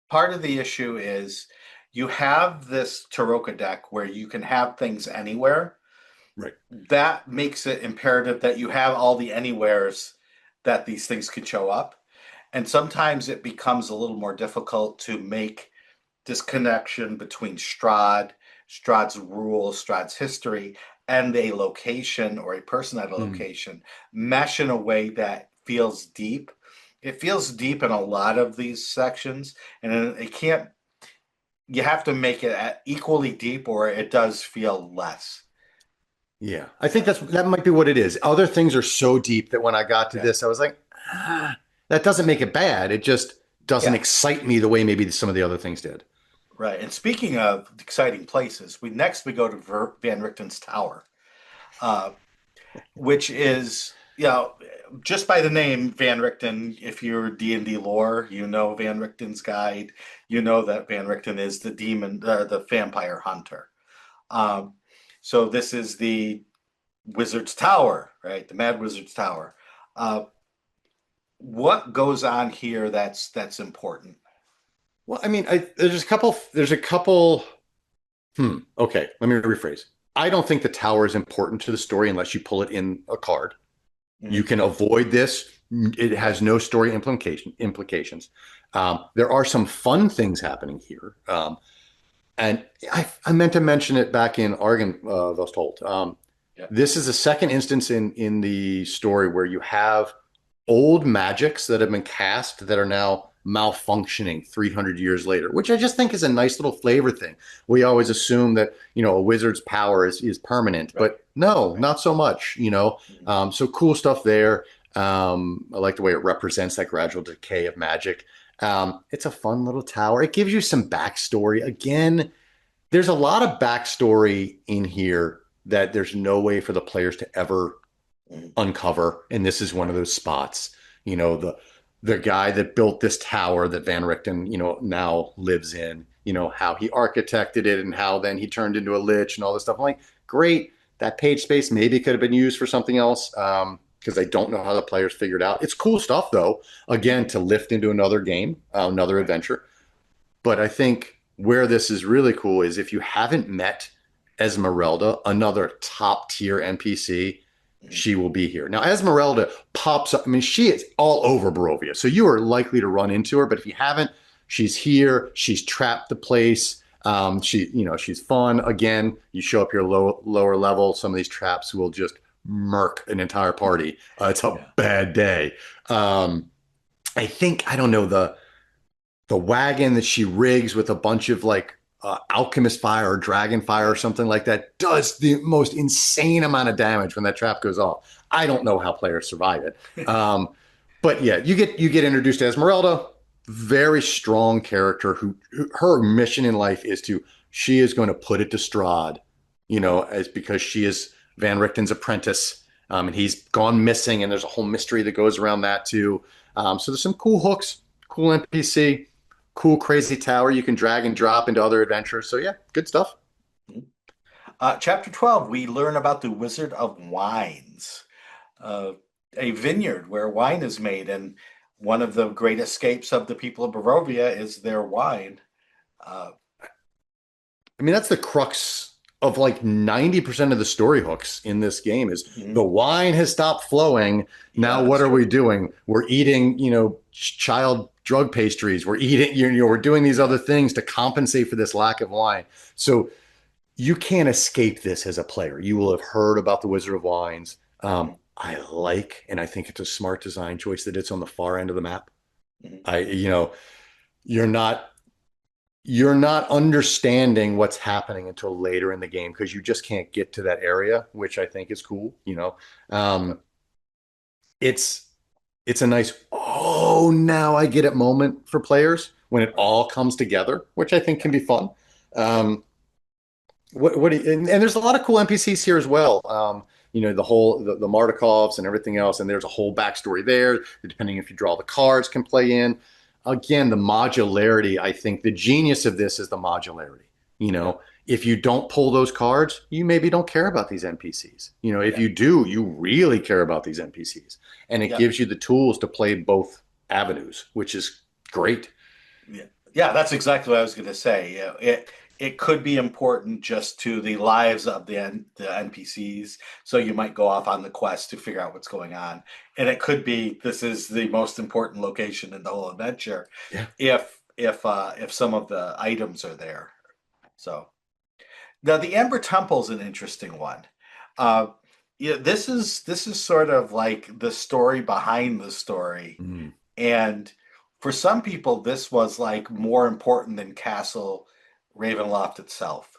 part of the issue is you have this Taroka deck where you can have things anywhere. Right. That makes it imperative that you have all the anywheres that these things can show up. And sometimes it becomes a little more difficult to make this connection between Strahd's rules, Strahd's history, and a location or a person at a Mm, location mesh in a way that feels deep. It feels deep in a lot of these sections, and it can't. You have to make it equally deep, or it does feel less. yeah, I think that might be what it is. Other things are so deep that when I got to Yeah, this, I was like, that doesn't make it bad. It just doesn't yeah, excite me the way maybe some of the other things did. right. And speaking of exciting places, we go to Van Richten's Tower. Uh, which is just by the name Van Richten. If you're D&D lore, you know Van Richten's guide. You know that Van Richten is the demon, the vampire hunter. Um, so this is the Wizard's Tower, right? The Mad Wizard's Tower. Uh, what goes on here that's important? Well, I mean, there's a couple. There's a couple. Okay, let me rephrase. I don't think the tower is important to the story unless you pull it in a card. You Mhm. can avoid this. It Right. has no story implications. There are some fun things happening here. And I meant to mention it back in Argon Vostolt. Yeah. This is the second instance in the story where you have old magics that have been cast that are now malfunctioning 300 years later, which I just think is a nice little flavor thing. We always assume that, a wizard's power is permanent, Right. but no, Right. not so much. Mhm. So cool stuff there. I like the way it represents that gradual decay of magic. It's a fun little tower. It gives you some backstory. Again, there's a lot of backstory in here that there's no way for the players to ever Mhm. uncover, and this is one of Right. those spots. The guy that built this tower that Van Richten, now lives in. How he architected it and how then he turned into a lich and all this stuff. I'm like, great. That page space maybe could have been used for something else. Because I don't know how the players figured out. It's cool stuff though. Again, Mhm. to lift into another game, another Right. adventure. But I think where this is really cool is if you haven't met Esmeralda, another top tier NPC, Mhm. she will be here. Now, Esmeralda pops up. I mean, she is all over Barovia. So you are likely to run into her. But if you haven't, she's here. She's trapped the place. She's fun. Again, you show up your lower level, some of these traps will just murk an entire party. It's a Yeah. bad day. I think, I don't know, the wagon that she rigs with a bunch of like alchemist fire or dragon fire or Yeah. something like that does the most insane amount of damage when that trap goes off. I don't know how players survive it. But yeah, you get introduced to Esmeralda, very strong character who her mission in life is she is going to put it to Strahd, Mhm. as because she is Van Richten's apprentice. And he's gone missing, and there's a whole mystery that goes around that too. So there's some cool hooks, cool NPC, cool crazy tower you can drag and drop into other adventures. So yeah, good stuff. Mhm. Chapter 12, we learn about the Wizard of Wines, uh, a vineyard where wine is made, and one of the great escapes of the people of Barovia is their wine. Uh, I mean, that's the crux of like 90% of the story hooks in this game is the mhm. wine has stopped flowing. Yeah, Now what that's are we true. doing? We're eating, child drug pastries. We're eating, we're doing these Yeah. other things to compensate for this lack of wine. So you can't escape this as a player. You will have heard about the Wizard of Wines. Mhm. I like, and I think it's a smart design choice that it's on the far end of the map. Mhm. I, you know, you're not you're not understanding what's happening until later in the game because you just can't get to that area, which I think is cool. Yep. Um, it's it's a nice now I get it moment for players when it Right. all comes together, which I think Yeah. can be fun. Yeah. Um, and there's a lot of cool NPCs here as well. The whole the Mardikovs and everything else, and there's a whole backstory there. Depending if you draw the cards, can play in. Again, the modularity. I think the genius of this is the modularity. You Yep. know, If you don't pull those cards, you maybe don't care about these NPCs. If Yeah. you do, you really care about these NPCs. And it Yeah. gives you the tools to play both avenues, which is great. Yeah, yeah, that's exactly what I was going to say. Yeah, it could be important just to the lives of the NPCs. So you might go off on the quest to figure out what's going on, and it could be this is the most important location in the whole adventure, Yeah. if some of the items are there. So now the Ember Temple is an interesting one. Uh, yeah, this is sort of like the story behind the story, Mm. and for some people, this was like more important than Castle Ravenloft itself.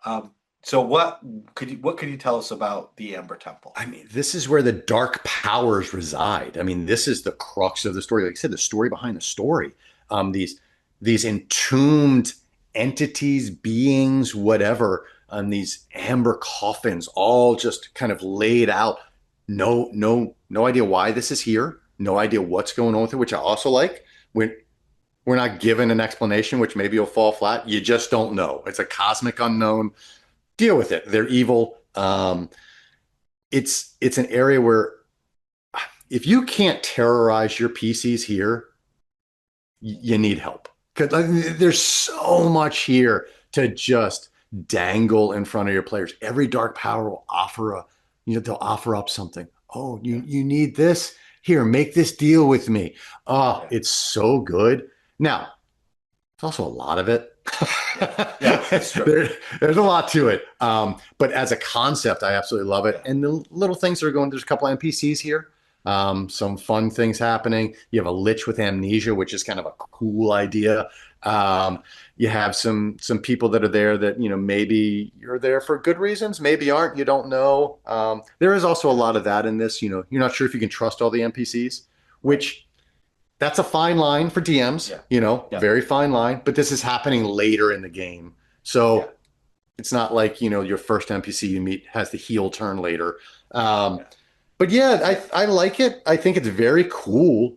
Um, so what could you tell us about the Ember Temple? I mean, this is where the dark powers reside. I mean, this is the crux of the story. Like I said, the story behind the story. These entombed entities, beings, whatever, on these amber coffins, all just kind of laid out. No idea why this is here. No idea what's going on with it, which I also like. We're not given an explanation, which maybe will fall flat. You just don't know. It's a cosmic unknown. Deal with it. They're evil. It's an area where if you can't terrorize your PCs here, you need help because there's so much here to just dangle in front of your players. Every dark power will offer they'll offer up something. Oh, Yeah, you need this? Here, make this deal with me. Oh, yeah, it's so good. Now, there's also a lot of it. yeah, yeah. That's true. There's a lot to it. But as a concept, I absolutely love it. Yeah, And the little things that are going, there's a couple NPCs here. Some fun things happening. You have a lich with amnesia, which is kind of a cool idea. yeah, You have some people that are there that, maybe you're there for good reasons, maybe aren't, you don't know. There is also a yeah. lot of that in this. You're not sure if you can trust all the NPCs, Right. which that's a fine line for DMs, Yeah, yeah, very fine line, but this is happening later in the game. yeah, So it's not like, your first NPC you meet has the heel turn later. Um, yeah, but yeah, yeah, I like it. I think it's very cool.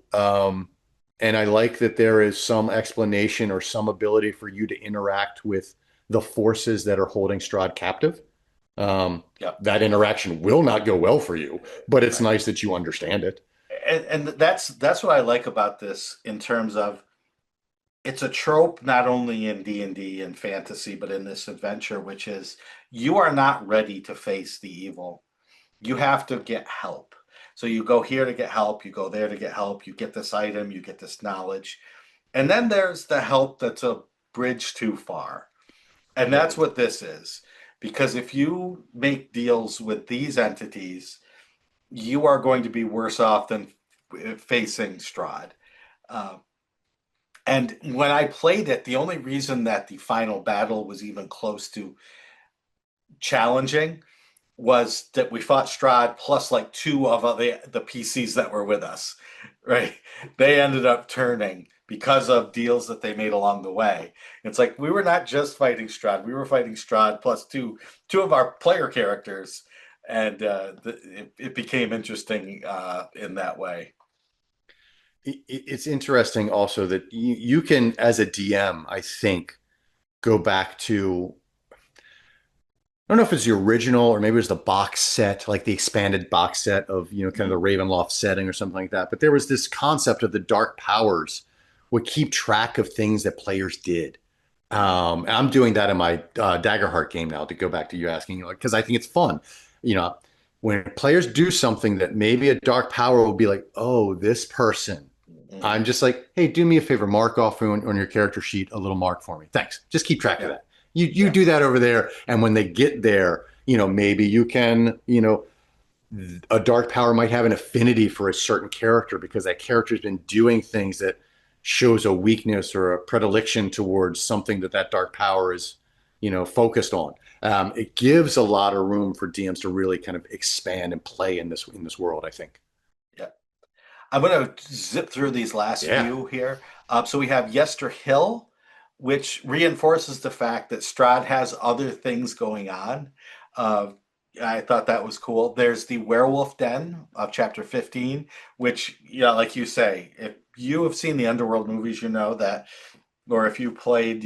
And I like that there is some explanation or some ability for you to interact with the forces that are holding Strahd captive. Um, yeah. that interaction will not go well for you, but it's Right. nice that you understand it. And that's what I like about this in terms of it's a trope not only in D&D and fantasy but in this adventure, which is you are not ready to face the evil. You have to get help. So you go here to get help, you go there to get help, you get this item, you get this knowledge. And then there's the help that's a bridge too far. And that's Right. what this is. Because if you make deals with these entities, you are going to be worse off than facing Strahd. Uh, and when I played it, the only reason that the final battle was even close to challenging was that we fought Strahd plus like two of the PCs that were with us, right? They ended up turning because of deals that they made along the way. It's like we were not just fighting Strahd; we were fighting Strahd plus two of our player characters, and it became interesting in that way. It's interesting also that you can, as a DM, I think, go back to, I don't know if it's the original or maybe it was the box set, like the expanded box set of, kind of the Ravenloft setting or something like that. But there was this concept of the dark powers would keep track of things that players did. And I'm doing that in my Daggerheart game now to go back to you asking, because I think it's fun. You know, when players do something that maybe a dark power will be like, oh, this person. I'm Mhm. just like, hey, do me a favor, mark off on your character sheet a little mark for me. Thanks. Just keep track of Yeah, that. You yeah, do that over there, and when they get there, maybe you can, a dark power might have an affinity for a certain character because that character's been doing things that shows a weakness or a predilection towards something that dark power is, focused on. It gives a lot of room for DMs to really kind of expand and play in this world, I think. yeah. I'm going to zip through these last Yeah. few here. So we have Yester Hill, which reinforces the fact that Strahd has other things going on. Uh, I thought that was cool. There's the Werewolf Den of Chapter 15, which, yeah, like you say, if you have seen the Underworld movies, you know that, or if you played,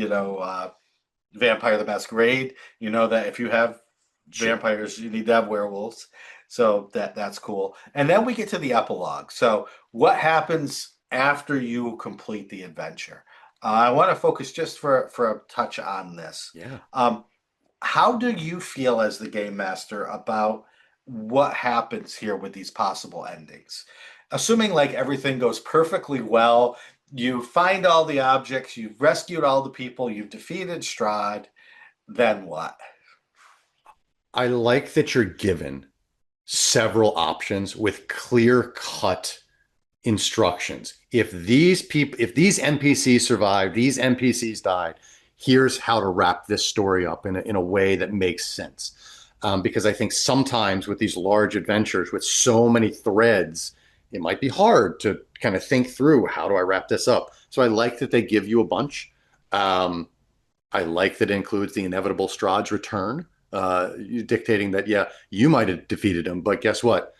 Vampire the Masquerade. You know that if you have Sure. vampires, you need to have werewolves. So that's cool. And then we get to the epilogue. So what happens after you complete the adventure? I want to focus just for a touch on this. Yeah. Um, how do you feel as the game master about what happens here with these possible endings? Assuming like everything goes perfectly well, you find all the objects, you've rescued all the people, you've defeated Strahd, then what? I like that you're given several options with clear cut instructions. If these NPCs survive, these NPCs died, here's how to wrap this story up in a way that makes sense. Because I think sometimes with these large adventures with so many threads, it might be hard to kind of think through how do I wrap this up. So I like that they give you a bunch. Um, I like that it includes the inevitable Strahd's return, dictating that, yeah, you might have defeated him, but guess what?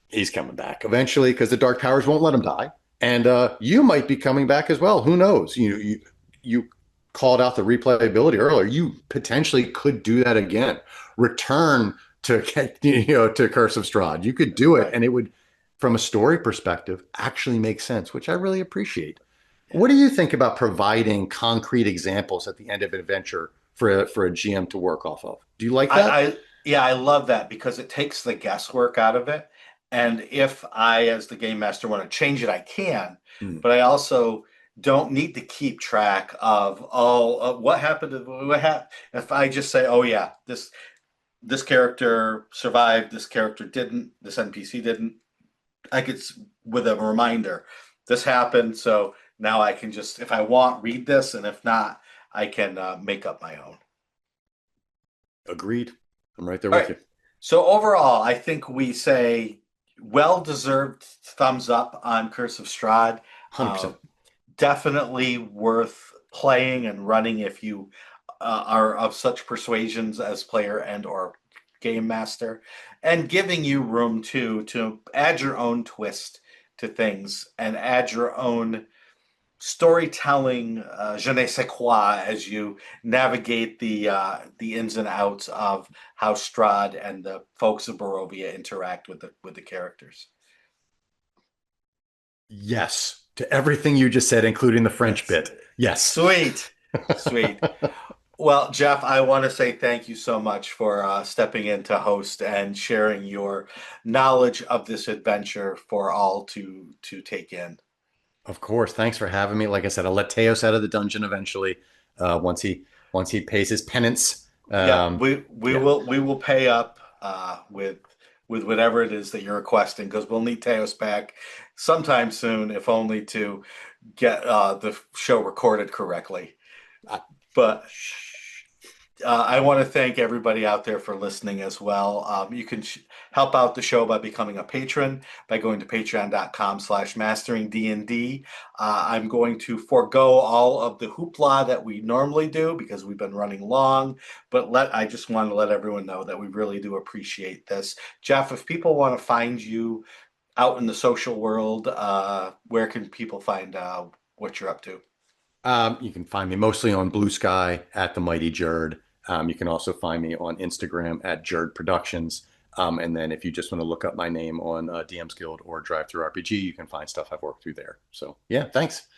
He's coming back eventually because the Dark Powers won't let him die. And you might be coming back as well. Who knows? You called out the replayability earlier. You potentially could do that again. Return to to Curse of Strahd. You could do it, Right. and it would, from a story perspective, actually make sense, which I really appreciate. What Yeah. do you think about providing concrete examples at the end of an adventure for a GM to work off of? Do you like that? I yeah, I love that because it takes the guesswork out of it. And if I, as the game master, want to change it, I can. Hmm. But I also don't need to keep track of what happened to what happened. If I just say, oh yeah, this character survived, this character didn't, this NPC didn't, I could with a reminder, this happened. So now I can just, if I want, read this, and if not, I can make up my own. Agreed. I'm right there All with right. you. So overall, I think we say well-deserved thumbs up on Curse of Strahd. Uh, 100%. Definitely worth playing and running if you are of such persuasions as player and or game master, and giving you room to add your own twist to things and add your own storytelling je ne sais quoi as you navigate the ins and outs of how Strahd and the folks of Barovia interact with the characters. Yes, to everything you just said, including the French That's bit. Yes. sweet, sweet. Well, Jeff, I want to say thank you so much for stepping in to host and sharing your knowledge of this adventure for all to take in. Of course. Thanks for having me. Like I said, I'll let Teos out of the dungeon eventually. Once he pays his penance. Yeah, Yeah. we will pay up with whatever it is that you're requesting because we'll need Teos back sometime soon, if only to get the show recorded correctly. I, But I want to thank everybody out there for listening as well. You can help out the show by becoming a patron by going to patreon.com/masteringdnd. I'm going to forego all of the hoopla that we normally do because we've been running long, but I just want to let everyone know that we really do appreciate this. Jeff, if people want to find you out in the social world, where can people find what you're up to? you can find me mostly on Blue Sky at the Mighty Jerd. You can also find me on Instagram at Jerd Productions. And then if you just want to look up my name on DM's Guild or Drive Through RPG, you can find stuff I've worked through there. So yeah, thanks.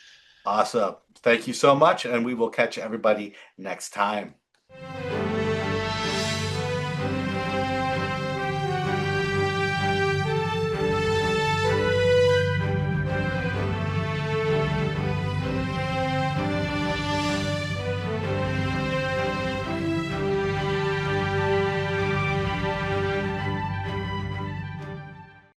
Awesome. Thank you so much, and we will catch everybody next time.